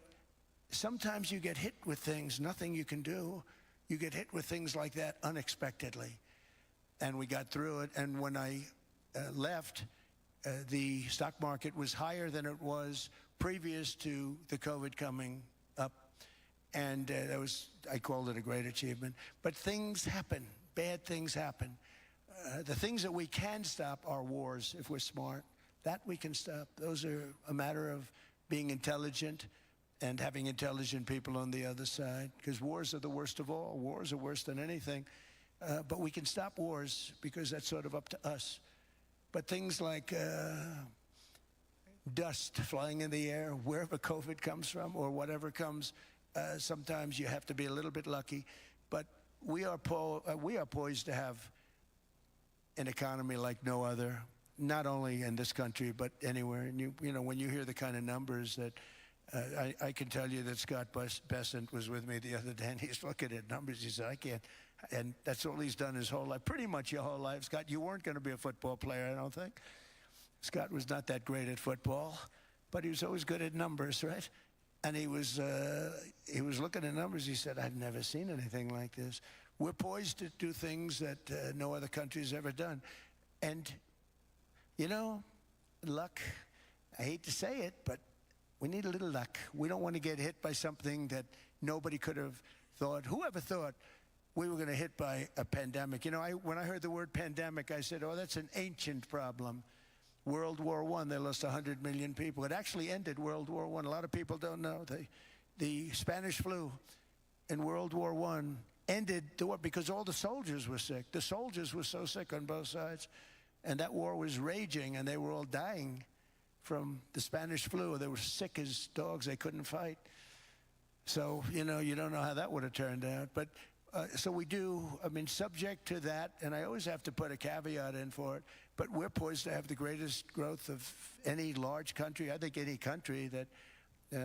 S1: sometimes you get hit with things, nothing you can do. You get hit with things like that unexpectedly. And we got through it. And when I left, the stock market was higher than it was previous to the COVID coming up. And that was, I called it a great achievement. But things happen. Bad things happen. The things that we can stop are wars if we're smart. That we can stop. Those are a matter of being intelligent and having intelligent people on the other side. Because wars are the worst of all. Wars are worse than anything. But we can stop wars because that's sort of up to us. But things like dust flying in the air, wherever COVID comes from or whatever comes, sometimes you have to be a little bit lucky. But we are poised to have an economy like no other, not only in this country, but anywhere. And you know, when you hear the kind of numbers that, I can tell you that Scott Bessent was with me the other day, and he's looking at numbers. He said, I can't. And that's all he's done his whole life, pretty much your whole life. Scott, you weren't going to be a football player, I don't think. Scott was not that great at football, but he was always good at numbers, right? And he was looking at numbers. He said, I've never seen anything like this. We're poised to do things that no other country's ever done. And, you know, luck, I hate to say it, but we need a little luck. We don't want to get hit by something that nobody could have thought. Whoever thought we were going to hit by a pandemic? You know, when I heard the word pandemic, I said, oh, that's an ancient problem. World War I, they lost 100 million people. It actually ended World War I. A lot of people don't know. The Spanish flu in World War I ended the war because all the soldiers were sick. The soldiers were so sick on both sides. And that war was raging, and they were all dying from the Spanish flu. They were sick as dogs. They couldn't fight. So, you know, you don't know how that would have turned out. But so we do, I mean, subject to that, and I always have to put a caveat in for it, but we're poised to have the greatest growth of any large country, I think any country that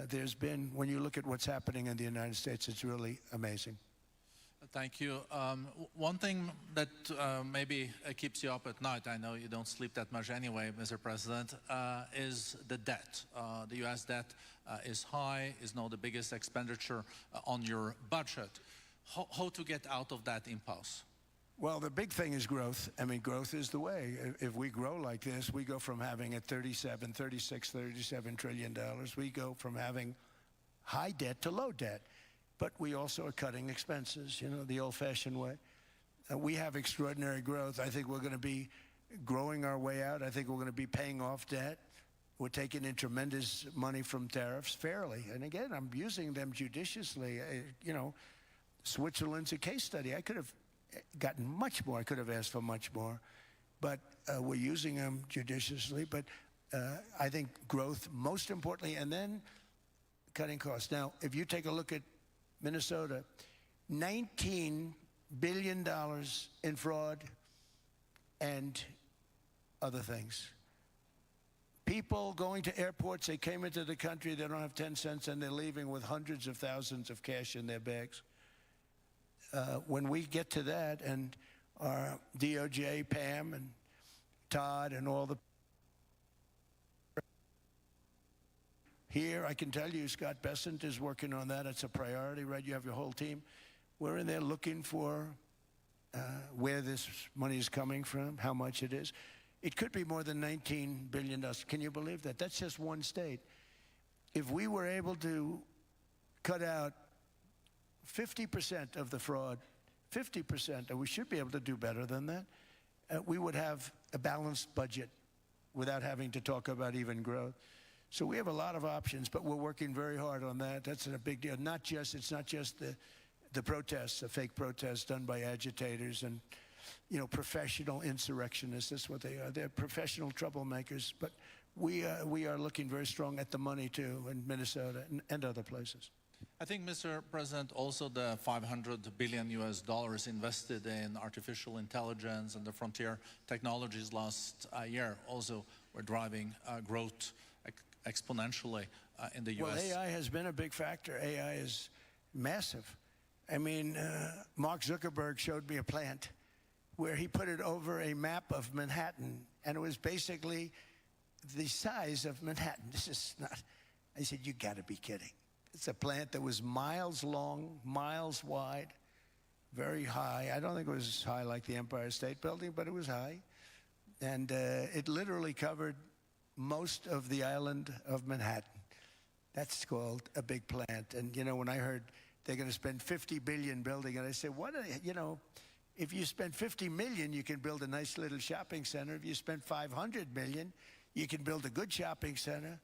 S1: there's been. When you look at what's happening in the United States, it's really amazing.
S3: Thank you. One thing that maybe keeps you up at night, I know you don't sleep that much anyway, Mr. President, is the debt. The U.S. debt is high, is now the biggest expenditure on your budget. How to get out of that impasse?
S1: Well, the big thing is growth. I mean, growth is the way. If we grow like this, we go from having at 37 trillion dollars, we go from having high debt to low debt. But we also are cutting expenses, you know, the old-fashioned way. We have extraordinary growth. I think we're going to be growing our way out. I think we're going to be paying off debt. We're taking in tremendous money from tariffs fairly. And again, I'm using them judiciously. You know, Switzerland's a case study. I could have gotten much more. I could have asked for much more. But we're using them judiciously. But I think growth, most importantly, and then cutting costs. Now, if you take a look at Minnesota, $19 billion in fraud and other things. People going to airports, they came into the country, they don't have 10 cents, and they're leaving with hundreds of thousands of cash in their bags. When we get to that, and our DOJ, Pam, and Todd, and all the here, I can tell you, Scott Bessent is working on that. It's a priority, right? You have your whole team. We're in there looking for where this money is coming from, how much it is. It could be more than $19 billion. Can you believe that? That's just one state. If we were able to cut out 50% of the fraud, 50%, and we should be able to do better than that, we would have a balanced budget without having to talk about even growth. So we have a lot of options, but we're working very hard on that. That's a big deal. It's not just the protests, the fake protests done by agitators and, you know, professional insurrectionists. That's what they are. They're professional troublemakers. But we are looking very strong at the money too in Minnesota and other places.
S3: I think, Mr. President, also the $500 billion invested in artificial intelligence and the frontier technologies last year also were driving growth exponentially in the U.S.
S1: Well, AI has been a big factor. AI is massive. I mean, Mark Zuckerberg showed me a plant where he put it over a map of Manhattan, and it was basically the size of Manhattan. This is not, I said, you got to be kidding. It's a plant that was miles long, miles wide, very high. I don't think it was as high like the Empire State Building, but it was high. And it literally covered most of the island of Manhattan. That's called a big plant. And, you know, when I heard they're going to spend $50 billion building it, I said, what, you know, if you spend $50 million, you can build a nice little shopping center. If you spend $500 million, you can build a good shopping center.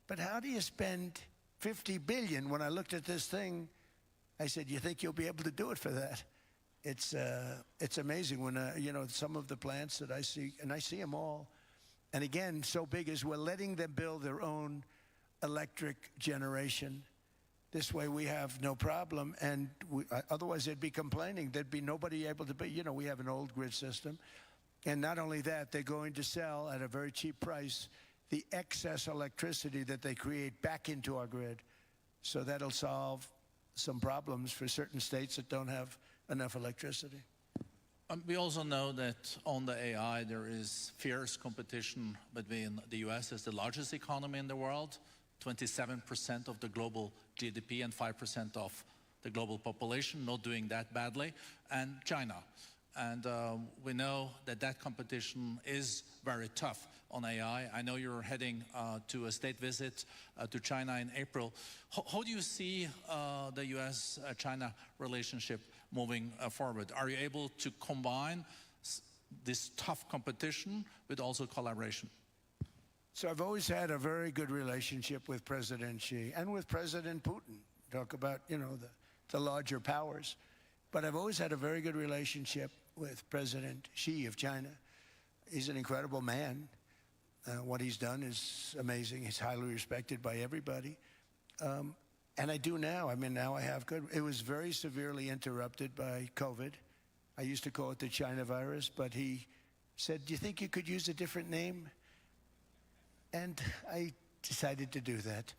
S1: But how do you spend $50 billion? When I looked at this thing, I said, you think you'll be able to do it for that? It's amazing when, you know, some of the plants that I see, and I see them all. And again, so big is we're letting them build their own electric generation. This way we have no problem, and otherwise they'd be complaining. There'd be nobody able to be, you know, we have an old grid system. And not only that, they're going to sell at a very cheap price the excess electricity that they create back into our grid. So that'll solve some problems for certain states that don't have enough electricity.
S3: We also know that on the AI there is fierce competition between the US as the largest economy in the world, 27% of the global GDP and 5% of the global population, not doing that badly, and China. And we know that that competition is very tough on AI. I know you're heading to a state visit to China in April. How do you see the US-China relationship moving forward? Are you able to combine this tough competition with also collaboration?
S1: So I've always had a very good relationship with President Xi and with President Putin. Talk about, you know, the larger powers. But I've always had a very good relationship with President Xi of China. He's an incredible man. What he's done is amazing. He's highly respected by everybody. And I do now. I mean, now I have good. It was very severely interrupted by COVID. I used to call it the China virus, but he said, do you think you could use a different name? And I decided to do that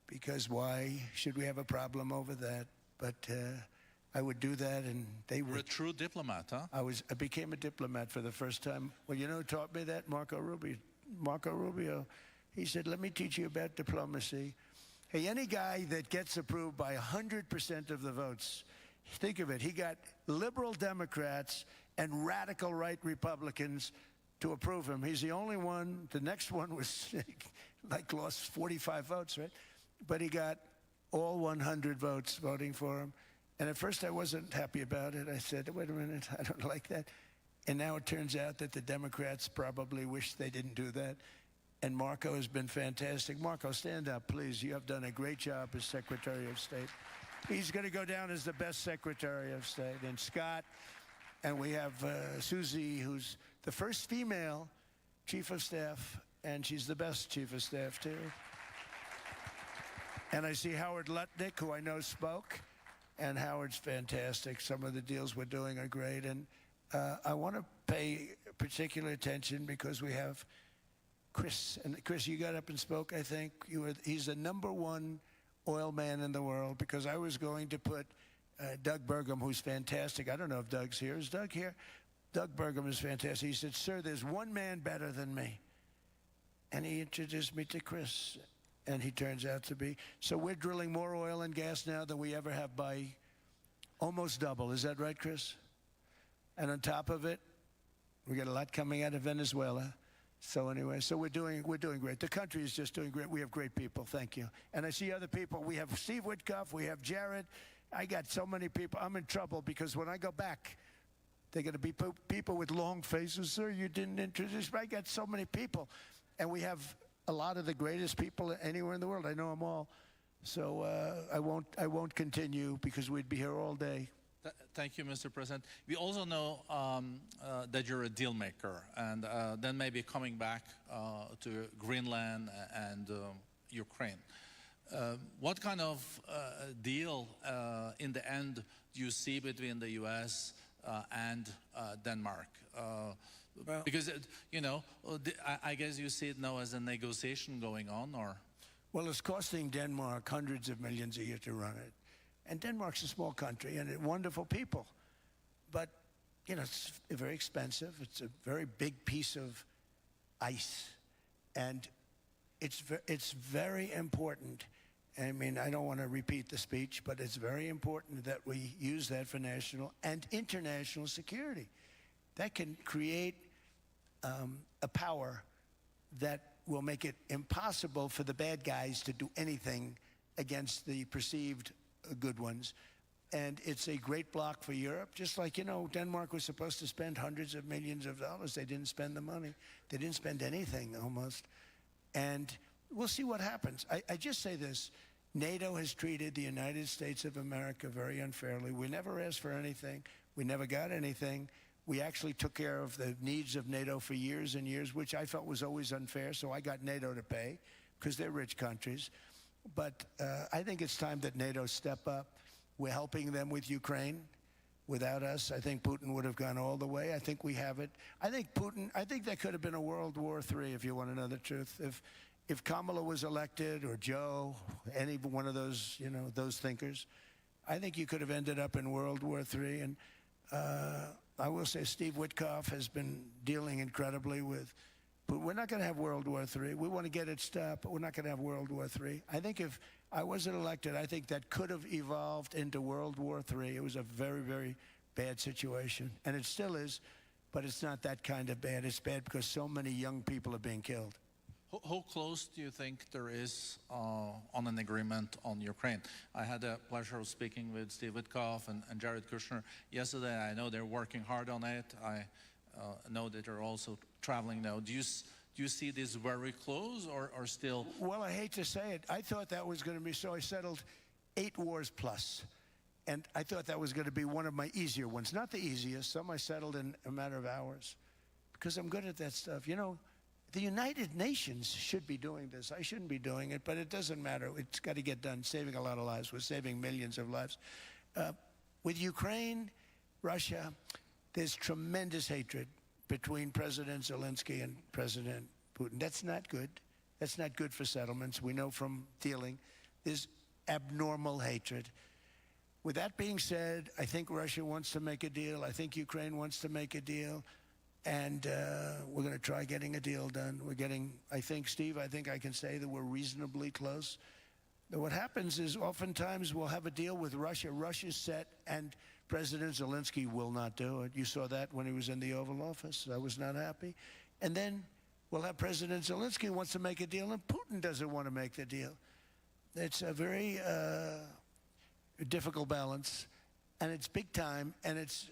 S1: because why should we have a problem over that? But I would do that, and they were
S3: a true diplomat, huh?
S1: I became a diplomat for the first time. Well, you know who taught me that? Marco Rubio. He said, let me teach you about diplomacy. Hey, any guy that gets approved by 100% of the votes Think of it. He got liberal Democrats and radical right Republicans to approve him. He's the only one. The next one was like lost 45 votes, right? But he got all 100 votes voting for him. And at first I wasn't happy about it. I said, wait a minute, I don't like that. And now it turns out that the Democrats probably wish they didn't do that. And Marco has been fantastic. Marco, stand up, please. You have done a great job as Secretary of State. He's going to go down as the best Secretary of State. And Scott, and we have Susie, who's the first female Chief of Staff, and she's the best Chief of Staff, too. And I see Howard Lutnick, who I know spoke, and Howard's fantastic. Some of the deals we're doing are great. And I want to pay particular attention because we have Chris. And Chris, you got up and spoke, I think. He's the #1 oil man in the world, because I was going to put Doug Burgum, who's fantastic. I don't know if Doug's here. Is Doug here? Doug Burgum is fantastic. He said, sir, there's one man better than me. And he introduced me to Chris. And he turns out to be. So we're drilling more oil and gas now than we ever have by almost double. Is that right, Chris? And on top of it, we got a lot coming out of Venezuela. So anyway, so we're doing great. The country is just doing great. We have great people. Thank you. And I see other people. We have Steve Witkoff. We have Jared. I got so many people. I'm in trouble because when I go back, they're going to be people with long faces. Sir, you didn't introduce me. I got so many people. And we have a lot of the greatest people anywhere in the world. I know them all. So I won't continue because we'd be here all day.
S3: Thank you, Mr. President. We also know that you're a deal maker, and then maybe coming back to Greenland and Ukraine. What kind of deal in the end do you see between the U.S. And Denmark?
S1: Well,
S3: because, you know, I guess you see it now as a negotiation going on, or?
S1: Well, it's costing Denmark hundreds of millions a year to run it. And Denmark's a small country and wonderful people. But, you know, it's very expensive. It's a very big piece of ice. And it's very important. I mean, I don't want to repeat the speech, but it's very important that we use that for national and international security. That can create a power that will make it impossible for the bad guys to do anything against the perceived good ones. And it's a great block for Europe. Just like, you know, Denmark was supposed to spend hundreds of millions of dollars. They didn't spend the money. They didn't spend anything almost. And we'll see what happens. I just say this. NATO has treated the United States of America very unfairly. We never asked for anything. We never got anything. We actually took care of the needs of NATO for years and years, which I felt was always unfair, so I got NATO to pay, because they're rich countries. But I think it's time that NATO step up. We're helping them with Ukraine. Without us, I think Putin would have gone all the way. I think we have it. I think there could have been a World War III, if you want to know the truth. If Kamala was elected, or Joe, any one of those, you know, those thinkers, I think you could have ended up in World War III. And I will say Steve Witkoff has been dealing incredibly with, but we're not going to have World War III. We want to get it stopped, but we're not going to have World War III. I think if I wasn't elected, I think that could have evolved into World War III. It was a very, very bad situation, and it still is, but it's not that kind of bad. It's bad because so many young people are being killed.
S3: How close do you think there is on an agreement on Ukraine? I had the pleasure of speaking with Steve Witkoff and Jared Kushner yesterday. I know they're working hard on it. I know that they're also traveling now. Do you see this very close, or still?
S1: Well, I hate to say it. I thought that was going to be so. I settled 8 wars plus. And I thought that was going to be one of my easier ones. Not the easiest. Some I settled in a matter of hours. Because I'm good at that stuff. You know, the United Nations should be doing this. I shouldn't be doing it, but it doesn't matter. It's got to get done, saving a lot of lives. We're saving millions of lives. With Ukraine, Russia, there's tremendous hatred between President Zelensky and President Putin. That's not good. That's not good for settlements. We know from dealing. There's abnormal hatred. With that being said, I think Russia wants to make a deal. I think Ukraine wants to make a deal. And we're going to try getting a deal done. I think, Steve, I think I can say that we're reasonably close. What happens is oftentimes we'll have a deal with Russia. Russia's set, and President Zelensky will not do it. You saw that when he was in the Oval Office. I was not happy. And then we'll have President Zelensky wants to make a deal, and Putin doesn't want to make the deal. It's a very difficult balance, and it's big time, and it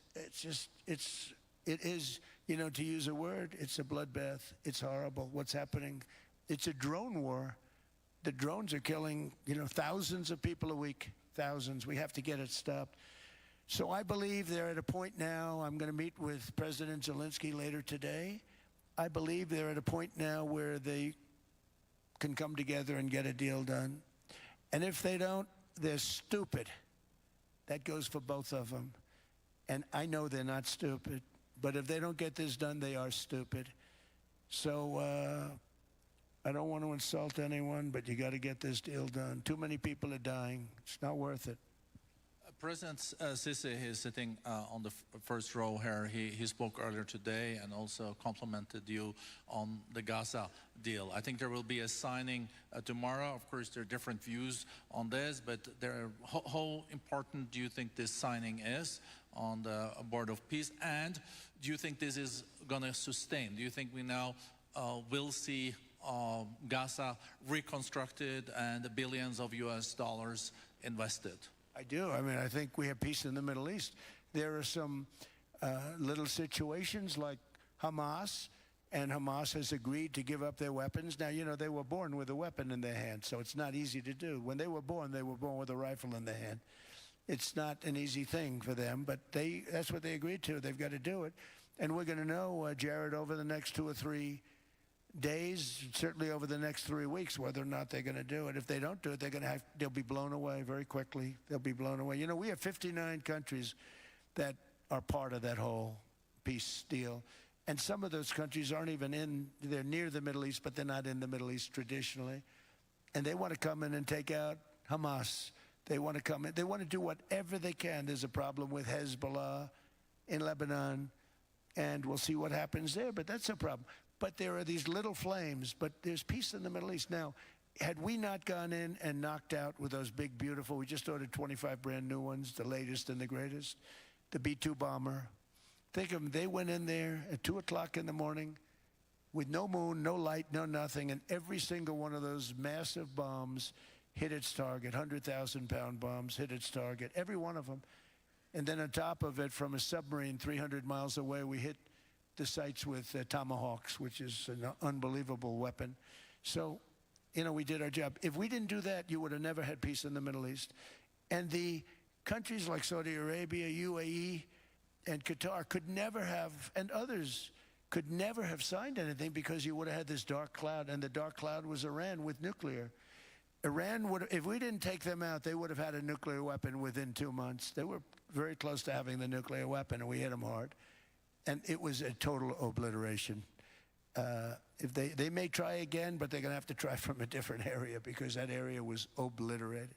S1: is, you know, to use a word, it's a bloodbath. It's horrible what's happening. It's a drone war. The drones are killing, you know, thousands of people a week, thousands. We have to get it stopped. So I believe they're at a point now, I'm going to meet with President Zelensky later today. I believe they're at a point now where they can come together and get a deal done. And if they don't, they're stupid. That goes for both of them. And I know they're not stupid, but if they don't get this done, they are stupid. So I don't want to insult anyone, but you got to get this deal done. Too many people are dying. It's not worth it.
S3: President Sisi is sitting on the first row here. He spoke earlier today and also complimented you on the Gaza deal. I think there will be a signing tomorrow. Of course, there are different views on this, but how important do you think this signing is on the Board of Peace? And do you think this is going to sustain? Do you think we now will see Gaza reconstructed and billions of US dollars invested?
S1: I do. I mean, I think we have peace in the Middle East. There are some little situations like Hamas, and Hamas has agreed to give up their weapons. Now, you know, they were born with a weapon in their hand, so it's not easy to do. When they were born with a rifle in their hand. It's not an easy thing for them, but that's what they agreed to. They've got to do it. And we're going to know, Jared, over the next 2 or 3 days, certainly over the next 3 weeks, whether or not they're going to do it. If they don't do it, they'll be blown away very quickly. They'll be blown away. You know, we have 59 countries that are part of that whole peace deal. And some of those countries aren't even they're near the Middle East, but they're not in the Middle East traditionally. And they want to come in and take out Hamas. They want to come in. They want to do whatever they can. There's a problem with Hezbollah in Lebanon, and we'll see what happens there, but that's a problem. But there are these little flames, but there's peace in the Middle East. Now, had we not gone in and knocked out with those big, beautiful, we just ordered 25 brand new ones, the latest and the greatest, the B-2 bomber. Think of them, they went in there at 2 o'clock in the morning with no moon, no light, no nothing, and every single one of those massive bombs hit its target, 100,000-pound bombs hit its target, every one of them. And then on top of it, from a submarine 300 miles away, we hit the sites with tomahawks, which is an unbelievable weapon. So, you know, we did our job. If we didn't do that, you would have never had peace in the Middle East. And the countries like Saudi Arabia, UAE, and Qatar could never have, and others could never have signed anything because you would have had this dark cloud, and the dark cloud was Iran with nuclear. Iran would, if we didn't take them out, they would have had a nuclear weapon within 2 months. They were very close to having the nuclear weapon, and we hit them hard. And it was a total obliteration. If they may try again, but they're going to have to try from a different area because that area was obliterated.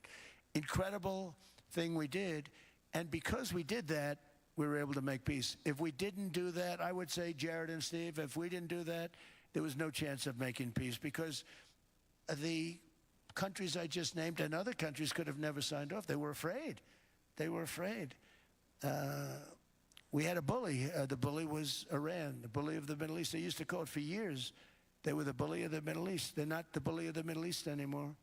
S1: Incredible thing we did. And because we did that, we were able to make peace. If we didn't do that, I would say, Jared and Steve, if we didn't do that, there was no chance of making peace because the countries I just named and other countries could have never signed off. They were afraid. They were afraid. We had a bully. The bully was Iran, the bully of the Middle East. They used to call it for years. They were the bully of the Middle East. They're not the bully of the Middle East anymore.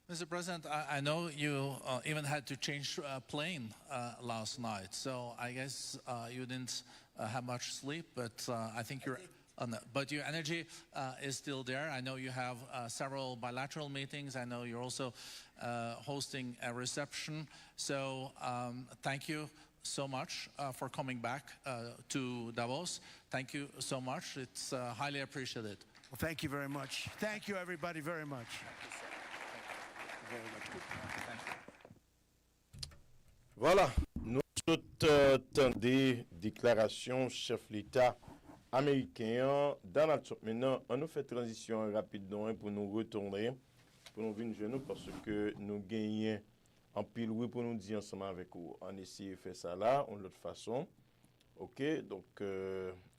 S3: Mr. President, I know you even had to change plane last night, so I guess you didn't have much sleep, but I think you're... but your energy is still there. I know you have several bilateral meetings. I know you're also hosting a reception. So thank you so much for coming back to Davos. Thank you so much. It's highly appreciated.
S1: Well, thank you very much. Thank you, everybody, very much.
S2: Voilà, nous attendons déclaration chef l'État américain Donald Trump. Maintenant, on nous fait transition rapidement pour nous retourner, pour nous venir chez nous parce que nous gagnons en pile oui pour nous dire ensemble avec vous. On essaie de faire ça là, de l'autre façon. Ok, donc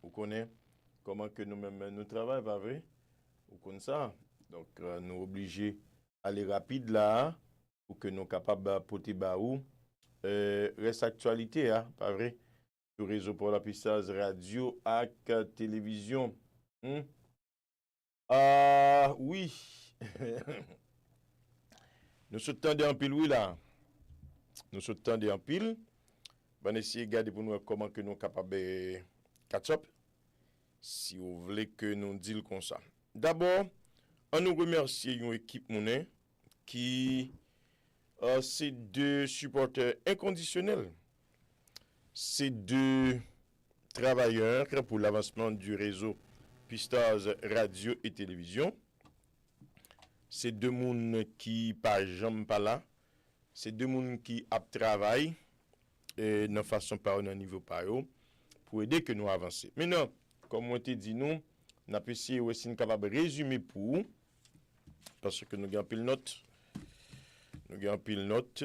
S2: vous connaissez comment que nous-mêmes nous travaillons, pas vrai? Vous connaissez ça? Donc nous obligés aller rapide là pour que nous capables porter baou reste actualité hein, pas vrai sur réseau pour la PSTARS radio et télévision. Oui. Nous sommes en pile oui là. Nous sommes en pile. On essayer de regarder pour nous comment que nous capables de catch up si vous voulez que nous disions comme ça. D'abord, on nous remercie une équipe monnaie qui c'est deux supporters inconditionnels. C'est deux travailleurs pour l'avancement du réseau PSTARS radio et télévision. C'est deux personnes qui pas jamais pas là. C'est deux personnes qui a travaillé de façon par un niveau par eux pour aider que nous avancer. Maintenant, comme on te dit nous n'a pas essayé aussi capable résumer pour parce que nous avons pile note. Nous avons pile note.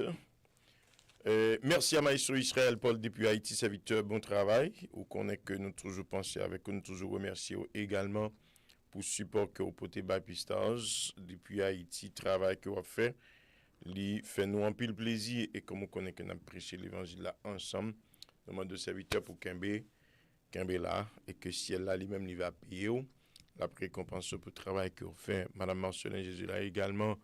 S2: Merci à Maïso Israël Paul depuis Haïti, serviteur, bon travail. Ou qu'on est que nous toujours pensé avec nous toujours remercier également pour le support que vous portez by PSTARS depuis Haïti, travail que vous fait. Li fait nous un pile plaisir et comme on connaît que nous avons prêché l'évangile là ensemble, nous demandons de serviteur pour Kembe là et que si elle là lui-même il va payer la récompense pour le travail que vous fait. Madame Marcelin Jésus là également,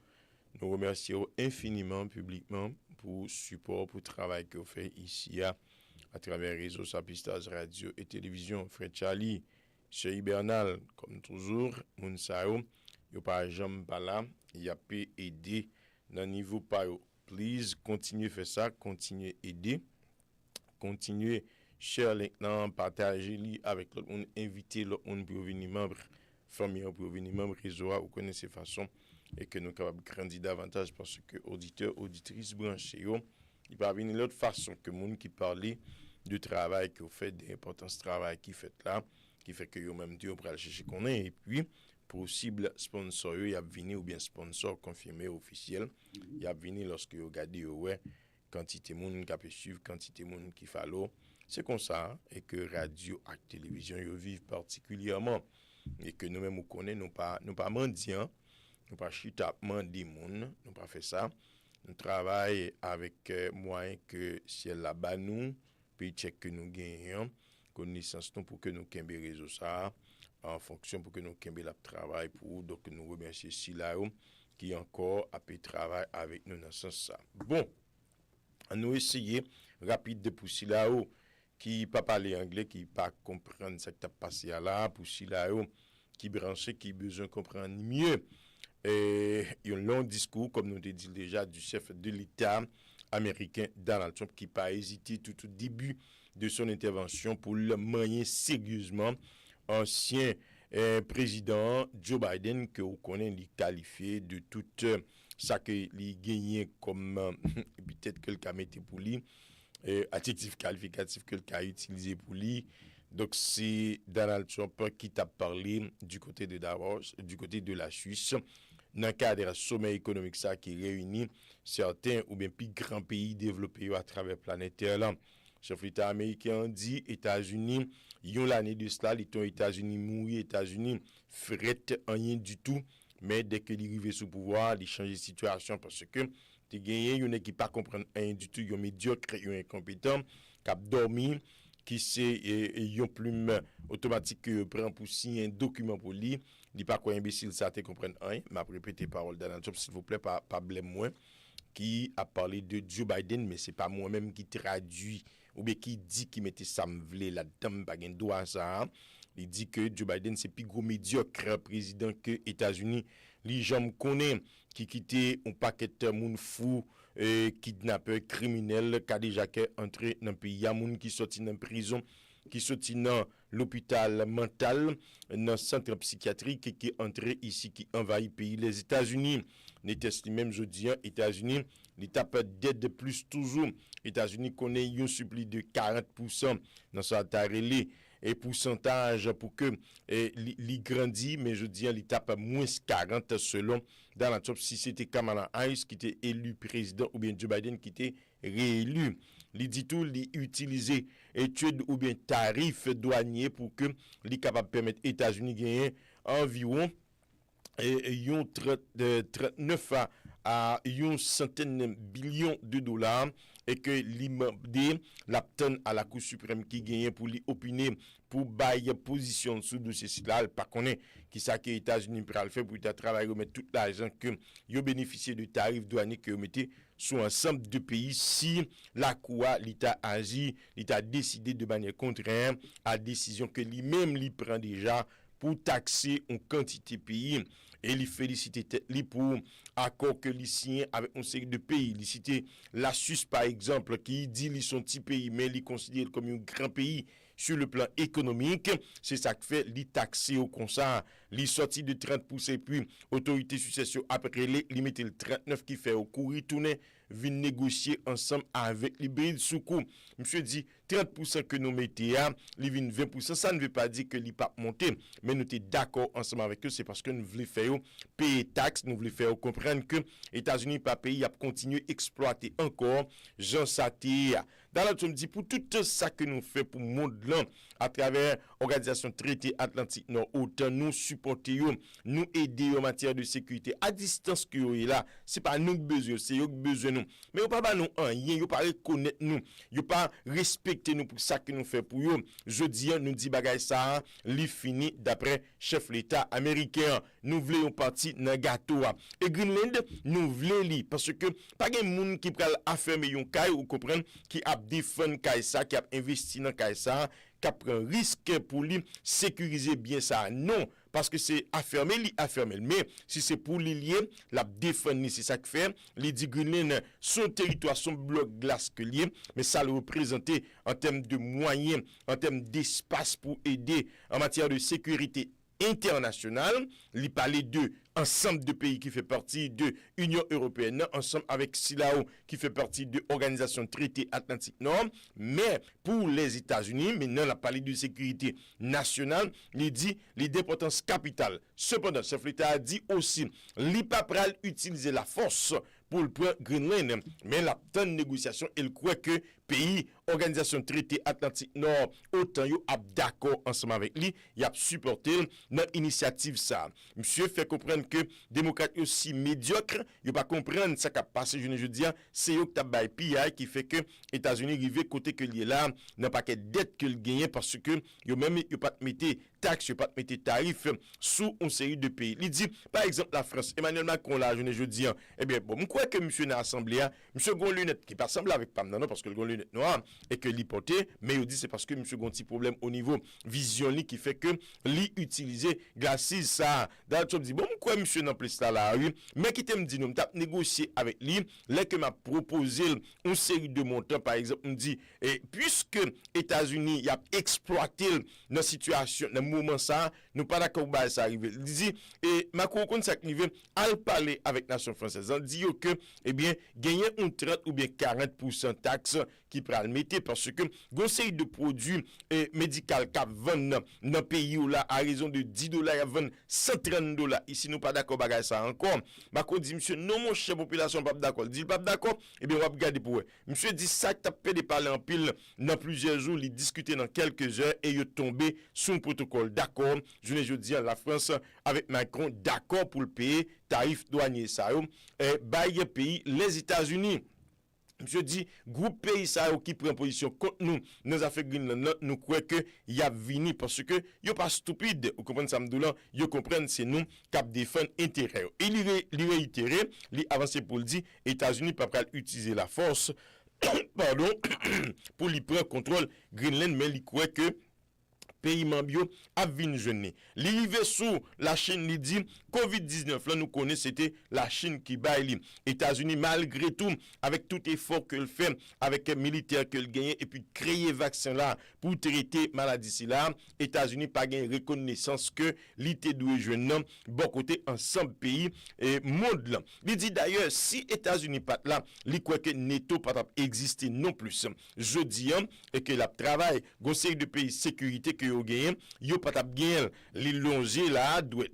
S2: nous remercions infiniment publiquement pour le support, pour le travail que vous faites ici à travers les réseaux PSTARS radio et télévision. Frère Charlie, Chez Bernal, comme toujours, Mounsao, il pas jamais pas là, il a pu aider dans le niveau par please, continuez faire ça, continuez aider, continuez share maintenant, partager avec l'autre monde, inviter l'autre monde pour venir membre, famille pour venir membre réseau, vous connaissez façon et que nous capables de grandir davantage parce que auditeurs, auditrices branchés, il va venir l'autre façon que monde qui parlait du travail que vous faites, de l'importance du travail qui fait là, qui fait que vous même Dieu pour aller chercher qu'on est et puis possible sponsor il y a venu ou bien sponsor confirmé officiel il y a venu lorsque vous regardez ouais quantité monde qui peut suivre quantité monde qui follow c'est comme ça et que radio et télévision ils vivent particulièrement et que nous même nous connaissons nous pas mendiants nous pas chita mendier monde nous pas fait ça nous travaillons avec moyens que ciel là-bas nous puis check que nous gagnons connaissance pour que nous kembe réseau ça en fonction pour que nous kembe la travail pour donc nous remercier Silao qui encore a pu travailler avec nous dans ce sens ça. Bon, nous essayer rapide de pour Silao qui pas parler anglais qui pas comprendre ce qui t'a passé là pour Silao qui branché qui besoin comprendre mieux et un long discours comme nous dit déjà du chef de l'État américain Donald Trump qui pas hésité tout au début de son intervention pour le manier sérieusement ancien président Joe Biden que vous connaissez les qualifié de tout ça que il gagné comme peut-être que le cas mettait pour lui adjectif qualificatif que le cas utilisé pour lui donc c'est Donald Trump qui t'a parlé du côté de Davos du côté de la Suisse dans le cadre du sommet économique ça qui réunit certains ou bien plus grands pays développés à travers la planète Terre. Chef l'État américain dit États-Unis, yon l'année de cela, les États-Unis mourir, États-Unis fret rien du tout, mais dès que il arrive sous pouvoir, il change de situation parce que tu gagné yon qui pas comprendre rien du tout, yon médiocre, yon incompétent, cap dormi qui c'est yon plume automatique que prend pour signer un document pour lui, dit pas quoi imbécile ça te comprendre rien, m'a répété parole Donald Trump s'il vous plaît pas blême moi qui a parlé de Joe Biden mais c'est pas moi-même qui traduit ou bien qui dit qui mettait ça m'vle la dame pas gen droit ça il dit que Joe Biden c'est plus gros médiocre président que États-Unis les gens connaissent qui quitté un paquet de moun fou kidnappeur criminel qui a déjà entré dans pays y a moun qui sorti dans prison qui sorti dans l'hôpital mental dans centre psychiatrique qui est entré ici qui envahit pays les États-Unis n'était même jeudi États-Unis l'étape d'aide plus toujours États-Unis connaît un suppli de 40% dans sa tarelé et pourcentage pour que li grandit mais je dis l'étape moins 40 selon dans la top si c'était Kamala Harris qui était élu président ou bien Joe Biden qui était réélu li dit tout li utiliser études ou bien tarifs douaniers pour que li capable permettre États-Unis gagner environ 39 à une centaine de billions de dollars et que l'imamde l'apten à la Cour suprême qui gagne pour lui opiner pour bailler position sous dossier là pas connaît qui ça que les États-Unis pral faire pour travailler remettre tout l'argent que yo bénéficié de tarifs douaniers que mettez sur ensemble de pays si la Cour l'État agit, l'État décidé de manière contraire à décision que lui-même lui prend déjà pour taxer une quantité de pays et il félicite lui pour accord que lui signe avec une série de pays. Il cite la Suisse par exemple qui dit qu'ils sont petit pays mais il considère comme un grand pays sur le plan économique. C'est ça qui fait les taxer au constat. Les sorties de 30% et puis autorité succession après les mettent le 39 qui fait au cours retourner vient négocier ensemble avec les brides sous coup. Monsieur dit 30% que nous mettons à, les 20%, ça ne veut pas dire que les pas monter, mais nous sommes d'accord ensemble avec eux, c'est parce que nous voulons faire payer taxes, nous voulons faire comprendre que les États-Unis pas pays a continué à exploiter encore Jean Saté. Dans l'autre, on dit pour tout ça que nous faisons pour le monde là, à travers l'organisation traité Atlantique Nord, autant nous supporter, nous aider en matière de sécurité à distance que vous est là, c'est pas nous besoin, c'est eux besoin nous. Mais vous pas nous rien, vous pas reconnaître nous, vous pas respecter nous pour ça que nous fait pour eux. Je dis nous dit bagay ça, li fini d'après chef l'État américain. Nous voulons partie dans gâteau et Greenland nous voulons li parce que pas gen moun qui pral affermer yon kay ou comprendre qui a défendre kay ça, qui a investi dans kay ça, qui a prend risque pour lui sécuriser bien ça. Non, parce que c'est affermer. Mais si c'est pour lui lier, la défendre, c'est ça que fait. Les dit Greenland, son territoire, son bloc glace que lié, mais ça le représentait en termes de moyens, en termes d'espace pour aider en matière de sécurité internationale. Il parlait de ensemble de pays qui fait partie de l'Union européenne, ensemble avec SILAO qui fait partie de l'Organisation Traité Atlantique Nord. Mais pour les États-Unis, maintenant, on a parlé de sécurité nationale, il dit les dépendances capitales. Cependant, chef l'État a dit aussi, l'IPAPRAL utiliser la force pour le point Greenland. Mais la temps de négociation, il croit que pays, Organisation Traité Atlantique Nord, autant yo a d'accord ensemble avec lui, il a supporté notre initiative ça. Monsieur fait comprendre que démocrates aussi médiocre, il pas comprendre ça qui a passé je dis c'est eux qui t'a bail PI qui fait que États-Unis arrivé côté que il est là, n'a pas que dette que le gagner parce que yo même yo pas mettre taxes, yo pas mettre tarifs sous une série de pays. Il dit par exemple la France, Emmanuel Macron là je dis eh bien bon, je crois que monsieur dans l'assemblée monsieur gon lunette qui pas semble avec Pam non parce que le gon lunette noir et que l'hypothèse mais il dit c'est parce que monsieur gon petit problème au niveau vision qui fait que li utiliser glacis ça dans dit bon quoi monsieur dans place là oui mais qui t'aime dit nous t'a négocier avec lui là que m'a proposé une série de montants par exemple me dit et puisque États-Unis y a exploité dans situation dans moment ça nous pas d'accord ba ça arriver il dit et Macron compte ça arriver à parler avec nation française on dit que eh bien gagner un 30 ou bien 40% taxe qui pral mettre parce que conseil de produits médicaux cap vendre dans pays où là à raison de $10 à vendre $130 ici nous pas d'accord bagay ça encore Macron dit monsieur non mon cher population pas d'accord dit pas d'accord et bien on va regarder pour monsieur dit ça t'a fait de parler en pile dans plusieurs jours il discuter dans quelques heures et il tombé sous un protocole d'accord je dis la France avec Macron d'accord pour le payer tarif douanier ça et bail pays les États-Unis. Je dis, groupe pays ça qui prend position contre nous, nous affaires Greenland, nous croyons que y a vini parce que yo pas stupide, vous comprenez ça m'doulan, yo comprennent c'est nous qui défend intérêt. Il réitéré, il avancé pour le dire États-Unis pas prêt utiliser la force pardon pour lui prendre contrôle Greenland mais il croit que pays membres a vinn jeune. L'arrivée sous la Chine li dit COVID-19 là nous connaît c'était la Chine qui baille États-Unis malgré tout avec tout effort que le fait avec militaire que le gagne et puis créer vaccin là pour traiter maladie si là États-Unis pas gagne reconnaissance que l'ité doué jeune bon côté ensemble pays et monde là. Il dit d'ailleurs si États-Unis pas là, li croit que NATO pas exister non plus. Je dis et que la travail conseil de pays sécurité que yo gagné, yo pas tap gagné, li longé là, doit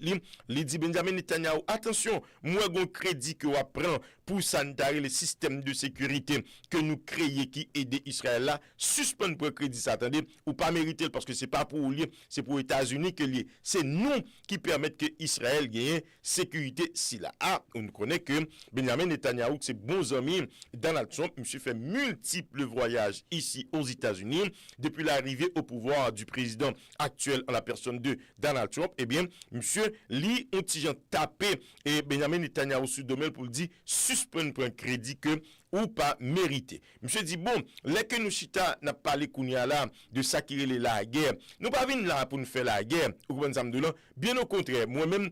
S2: li dit Benjamin Netanyahu, attention, moi gon crédit que on prend pour sanitaire le système de sécurité que nous créons qui aide Israël là, suspendre pour crédit ça, attendez, ou pas mériter parce que c'est pas pour lui, c'est pour les États-Unis que lié. C'est nous qui permettent que Israël gagne sécurité si là. Ah, on connaît que Benjamin Netanyahu, ses bons amis Donald Trump, monsieur fait multiples voyages ici aux États-Unis depuis l'arrivée au pouvoir du président actuel en la personne de Donald Trump. Eh bien, monsieur li ont tapé et Benjamin Netanyahu sur domaine pour le dire suspendre pour un crédit que ou pas mérité. Monsieur dit bon, les que nous chita n'a parlé kounya là de ça qui est la guerre. Nous pas venir là pour nous faire la guerre. Bien au contraire, moi-même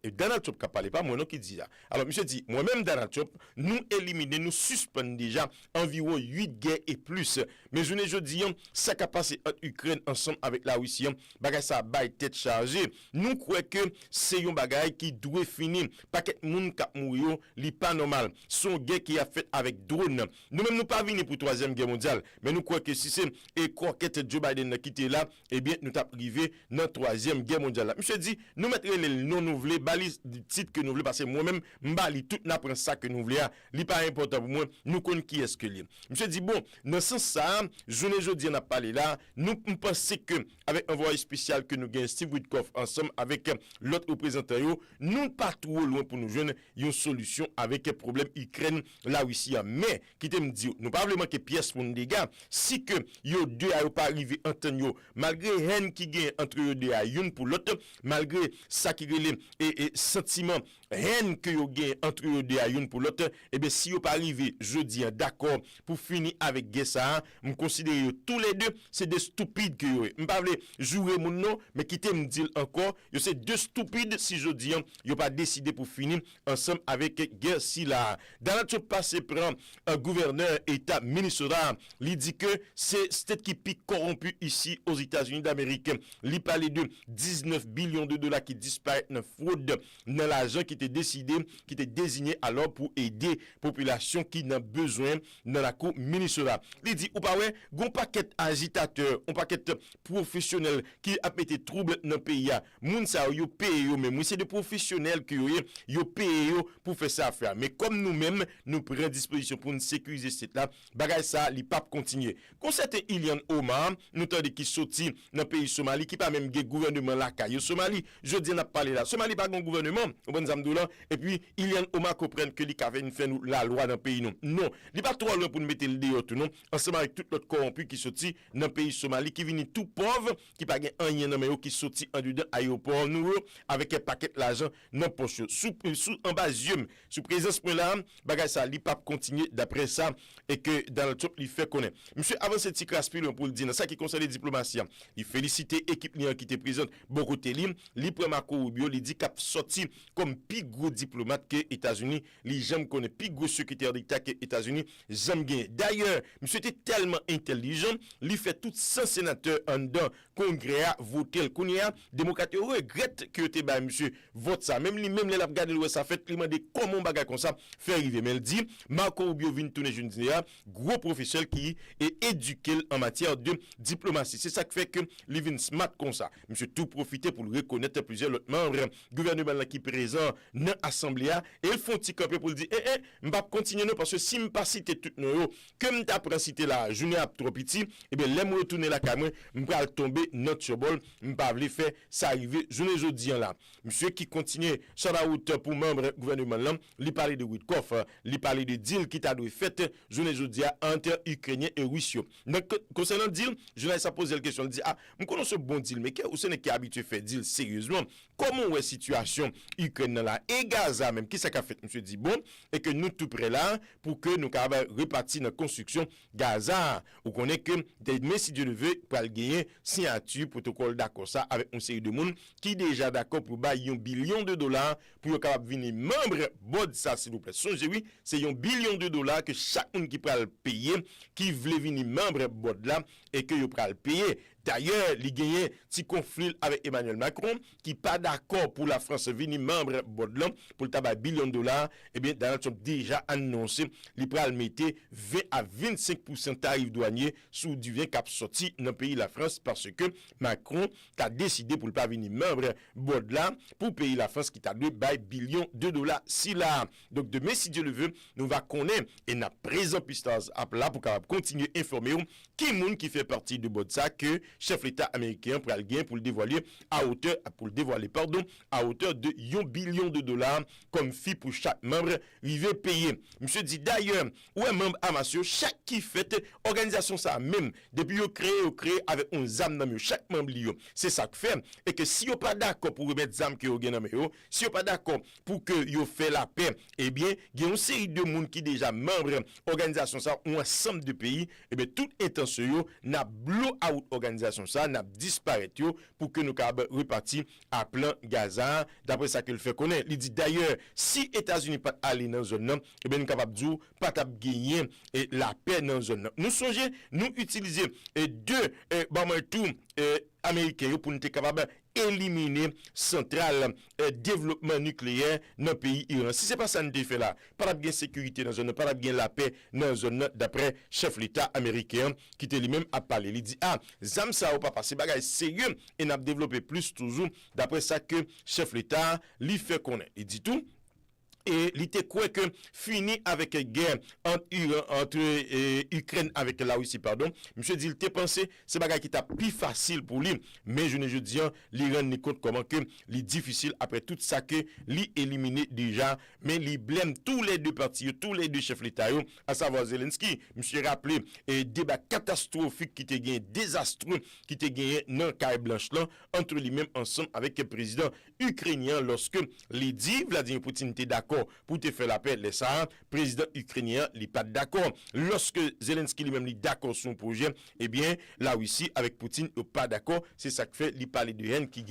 S2: Donald Trump qui parlé pas moi non qui dit ça. Alors monsieur dit moi-même Donald Trump nous éliminer, nous suspendre déjà environ 8 guerres et plus. Mais je dis ça qui a passé entre Ukraine ensemble avec la Russie, bagay ça bail tête chargée. Nous croyons que c'est un bagay qui doit finir. Paquet moun k'ap mourir, li pas normal. Son guerre qui a fait avec drone. Nous-mêmes nous pas venir pour troisième guerre mondiale, mais nous croyons que si c'est et conquête Joe Biden qui était là, eh bien nous t'a privé dans troisième guerre mondiale. Monsieur dit nous mettre les non nous voulons balise du titre que nous voulons parce que moi-même m'bali tout n'apprend ça que nous voulons. Li pas important pour moi, nous connaissons qui est-ce que li. Monsieur dit bon, dans ce sens ça, jeudi on a parlé là, nous pensons que avec un voyage spécial que nous gagnons Steve Witkoff ensemble avec l'autre représentant, nous pas trop loin pour nous joindre une solution avec le problème Ukraine là aussi. Mais qui te me dit, nous pas vraiment que pièce pour nous dégâts, si que yo deux a pas arrivé entendre malgré haine qui gagne entre eux deux à une pour l'autre, malgré ça qui relève et sentiment haine que yo gagne entre eux deux à une pour l'autre, et bien si yo pas arrivé jeudi d'accord pour finir avec guerre ça, me considérer tous les deux c'est des stupides que yo. Me pas jouer mon nom mais qui te me dit encore, yo c'est deux stupides si jeudi yo pas décidé pour finir ensemble avec guerre si là. Dans notre passé prend un gouverneur état Minnesota, il dit que c'est cette qui pique corrompu ici aux États-Unis d'Amérique. Il parlait de 19 billions de dollars qui disparaissent dans fraude dans l'argent qui était décidé, qui était désigné alors pour aider population qui n'a besoin dans la cour Minnesota. Il dit ou pas ouais, gon paquet agitateur, un paquet professionnel qui a été trouble dans le pays. Moun sa yo paye yo mais c'est des professionnels qui yo paye yo pour faire ça faire. Mais comme nous-mêmes nous prenons disposition pour nous sécuriser cette là, bagay ça li pas continuer. Concernant Ilian Omar, nous tande qui sorti dans pays Somalie qui pas même gè gouvernement la caille Somalie. Je dis n'a parlé là. Somalie pas un gouvernement, bon zamdoulan et puis Ilian Omar comprenne que li ka vinn faire nous la loi dans pays non. Non, li pas trop loin pour nous mettre le dehors tout non. Ensemble avec tout l'autre corrompu qui sorti dans pays Somalie qui vini tout pauvre qui pas gen rien dans mais qui sorti en dedans aéroport nous avec un paquet l'argent dans poche sous en bas yeux sous présence point là bagay ça li pas continuer d'après ça et que dans le top il fait connaître monsieur avant cette petit craspil pour le dire ça qui concerne les diplomaties il félicite équipe qui était présente beaucoup télim li prend Marco Rubio il dit qu'a sorti comme plus gros diplomate que États-Unis les gens connaît plus gros secrétaire d'État que États-Unis j'aime bien d'ailleurs monsieur était tellement intelligent il fait tout 100 sénateurs en dedans congrès a voté le kounia démocrate regrette que te ba monsieur vote ça même les la regarder le ça fait il demande comment bagay comme ça fait arriver mais il dit Marco Rubio vient tourner jeune gros professeur qui est éduqué en matière de diplomatie. C'est ça qui fait que il vient smart comme ça. Monsieur tout profiter pour le reconnaître plusieurs autres membres gouvernement là qui présent dans assemblée et ils font petit camper pour le dire m'pa continuer non parce que si m'pas citer tout nous que m'ta prend citer la journée a trop petit et bien l'aime retourner la caméra m'pa tomber notre chobol m'pa vle faire ça arriver journée jodi là. Monsieur qui continue sur la route pour membre gouvernement là, il parlait de Witkoff, il parlait de deal qui t'a dû fait journée jodi entre Ukrainien et Russie. Donc concernant deal, journaliste a posé la question, il dit me connais ce bon deal mais où c'est qui habitué faire deal sérieusement. Comment est situation Ukraine là et Gaza même qui ça qu'a fait monsieur dit bon et que nous tout près là pour que nous capable repartir dans construction Gaza ou connaît que mais si Dieu le veut pour gagner signature protocole d'accord ça avec une série de monde qui déjà d'accord pour bailler $1 billion pour capable venir membre bod ça s'il vous plaît. Songez oui, c'est $1 billion que chaque monde qui peut payer qui veut venir membre bod là et que yo pral payer. D'ailleurs, il y a un petit conflit avec Emmanuel Macron qui pas d'accord pour la France venir membre Bodlan pour le tabac billion de dollars. Eh bien, Donald Trump déjà annoncé qu'il pourrait mettre 20 à 25% tarif douanier sur du vin qui a sorti dans le pays de la France parce que Macron a décidé pour ne pas venir membre Bodlan pour payer la France qui t'a donné billion de dollars si là. Donc demain, si Dieu le veut, nous va connaître et n'a présent PSTARS là pour continuer à informer qui monde qui fait partie de Bodsa que chef l'État américain pour le gain pour le dévoiler à hauteur de 1 billion de dollars comme fee pour chaque membre rivé payer. Monsieur dit d'ailleurs, ouais membre Amasio, chaque qui fait organisation ça même depuis yo créé avec un zam dans chaque membre li yo. C'est ça que fait et que si yo pas d'accord pour remettre zam que yo gen dans yo, si yo pas d'accord pour que yo fait la paix, eh bien, il y a une série de monde qui déjà membre organisation ça ou ensemble de pays, eh bien toute intention yo n'a blow out organisation ça n'a disparaître pour que nous capable repartir à plan Gaza d'après ça qu'il fait connaître. Il dit d'ailleurs si États-Unis pas aller dans zone là, eh bien nous capable dire pas t'a gagner et la paix dans zone là. Nous songer nous utiliser deux tout américains pour nous être capable éliminer centrale développement nucléaire dans le pays Iran. Si c'est pas ça nous fait là, pas de sécurité dans zone, pas de la paix dans zone d'après chef l'État américain qui était lui-même à parler. Il dit zam ça ou pas passer bagage sérieux et n'a développé plus toujours d'après ça que chef l'État lui fait connaître. Il dit tout et il était quoi que fini avec guerre entre Ukraine avec la Russie pardon. Monsieur dit il était pensé c'est bagage qui t'a plus facile pour lui mais je ne dis l'Iran ne compte comment que li difficile après tout ça que li éliminé déjà mais li blâme tous les deux partis tous les deux chefs l'État à savoir Zelensky. Monsieur rappelé et débat catastrophique qui était gagné désastreux qui était gagné dans Caille Blanche là entre lui-même ensemble avec le président ukrainien lorsque li dit Vladimir Poutine était d'accord pour te faire la paix, les Sahara, président ukrainien, il n'est pas d'accord. Lorsque Zelensky lui-même est d'accord sur son projet, eh bien, la Russie avec Poutine n'est pas d'accord. C'est ça qui fait, il parle de haine qui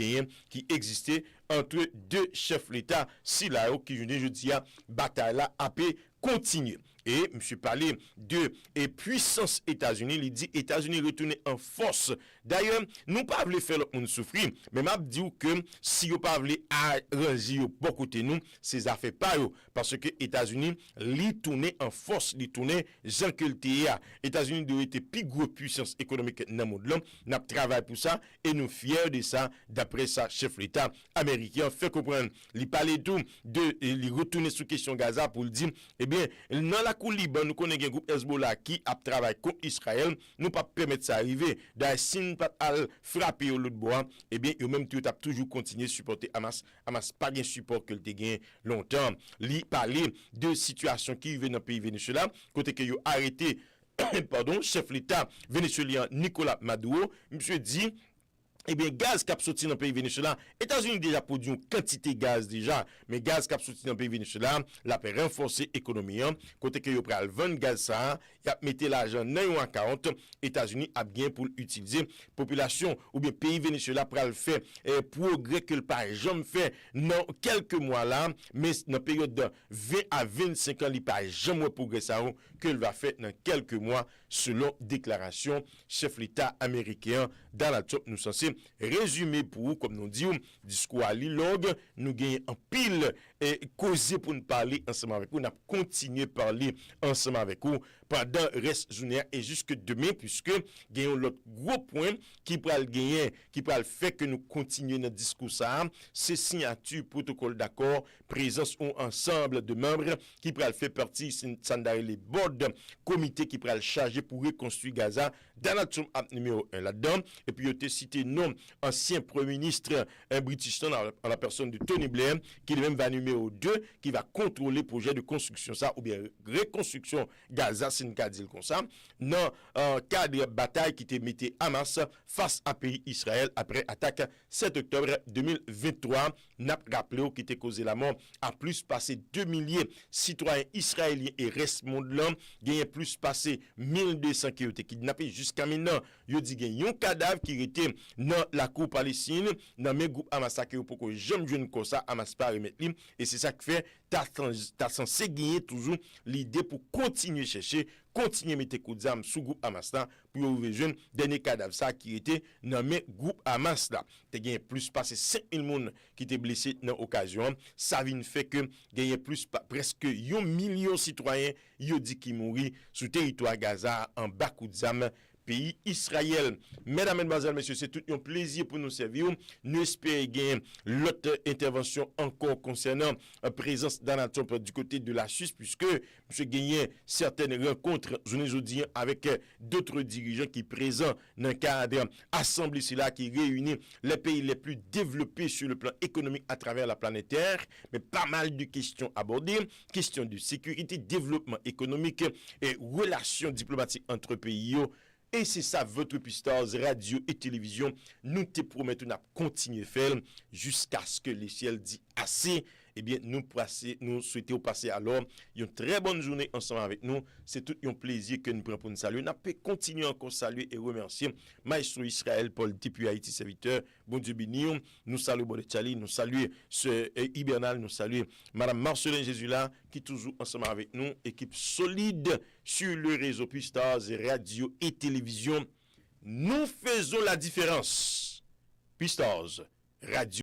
S2: existait entre deux chefs d'État. Si là, qui je dis, bataille là, a pu continuer. Et monsieur parlait de puissance États-Unis, il dit États-Unis retourner en force. D'ailleurs, nous pas voulons faire le monde souffrir, mais m'a dit que si vous pas voulons arranger pour côté nous, ces affaires pas yo parce que États-Unis li tourner en force, li tourner Jean Keltea. États-Unis doit être plus grosse puissance économique dans le monde là, n'a travaillé pour ça et nous fiers de ça d'après ça chef l'État américain fait comprendre, il parlait tout de il retourner sur question Gaza pour le dire eh bien dans la cour Liban nous connaissons un groupe Hezbollah qui a travaillé contre Israël, nous pas permettre ça arriver. D'ailleurs si nous pas frapper au l'autre bois, eh bien eux même tout a toujours continué supporter Hamas pas gain support que le gain longtemps. Li parler de situation qui vivent dans le pays Venezuela côté que yo arrêté pardon chef l'État vénézuélien Nicolas Maduro monsieur dit eh bien, gaz qui a sorti dans le pays Venezuela, États-Unis déjà produit une quantité de gaz déjà, mais gaz qui a sorti dans le pays Venezuela, la peut renforcer l'économie. Côté que vous prenez le 20 gaz ça, y a mis l'argent dans 40, États-Unis a bien pour utiliser population ou bien pays Venezuela pour le faire progrès que le pas jamais fait dans quelques mois là, mais dans la période de 20 à 25 ans, il pas jamais progrès ça que le va faire dans quelques mois selon déclaration chef l'État américain Donald Trump. Nous censés résumer pour vous comme nous disons discours à l'ilog nous gagnons en pile et causer pour nous parler ensemble avec vous, nous continuer à parler ensemble avec vous pendant le reste journée et jusque demain puisque gagnons l'autre gros point qui pourra le gagner qui pourra le faire que nous continuions notre discours ça c'est signature protocole d'accord présence ou ensemble de membres qui pourra le faire partie sandari les board comité qui pourra le charger pour reconstruire Gaza. Donald Trump numéro 1 là-dedans et puis il a cité non ancien premier ministre British en la personne de Tony Blair qui lui-même va numéro 2 qui va contrôler le projet de construction ça ou bien reconstruction Gaza c'est une cas dire comme ça dans cadre bataille qui était mis Hamas face à pays Israël après attaque 7 octobre 2023 n'a rappelé qui était causé la mort à plus passé 2 milliers citoyens israéliens et reste monde là gagné plus passé 1200 qui ont été kidnappés jusqu'à maintenant yo dit gagne un cadavre qui était dans la cour palestinienne dans mes groupes Hamas massacré pour que j'aime jeune comme ça Hamas pas remettre et c'est ça qui fait t'as censé gagner toujours l'idée pour continuer chercher continuer mettre coup d'armes sous groupe Hamas là pour ouvrir jeune dernier cadavre ça qui était nommé groupe Hamas là. T'as gagné plus passé 5000 personnes qui étaient blessés dans l'occasion. Ça vient fait que gagné plus presque 1 million de citoyens yo dit qui mourir sur territoire Gaza en bas coup d'armes pays Israël. Mesdames, Mesdemoiselles, Messieurs, c'est tout un plaisir pour nous servir. Nous espérons gagner l'autre intervention encore concernant la présence Donald Trump du côté de la Suisse, puisque M. gagné certaines rencontres aujourd'hui avec d'autres dirigeants qui sont présents dans le cadre assemblée là qui réunit les pays les plus développés sur le plan économique à travers la planète Terre, mais pas mal de questions abordées, questions de sécurité, développement économique et relations diplomatiques entre pays. Et c'est ça, votre PSTARS, radio et télévision. Nous te promettons de continuer à faire jusqu'à ce que le ciel dit assez. Eh bien, nous souhaitons passer alors une très bonne journée ensemble avec nous. C'est tout un plaisir que nous prenons pour nous saluer. Nous pouvons continuer encore à saluer et remercier Maestro Israël Paul depuis Haïti, serviteur. Bon Dieu béni. Nous saluons Bonne Charlie, nous saluons ce Hibernal, nous saluons Madame Marcelin Jésus là, qui est toujours ensemble avec nous. Équipe solide sur le réseau PSTARS, radio et télévision. Nous faisons la différence. PSTARS, radio.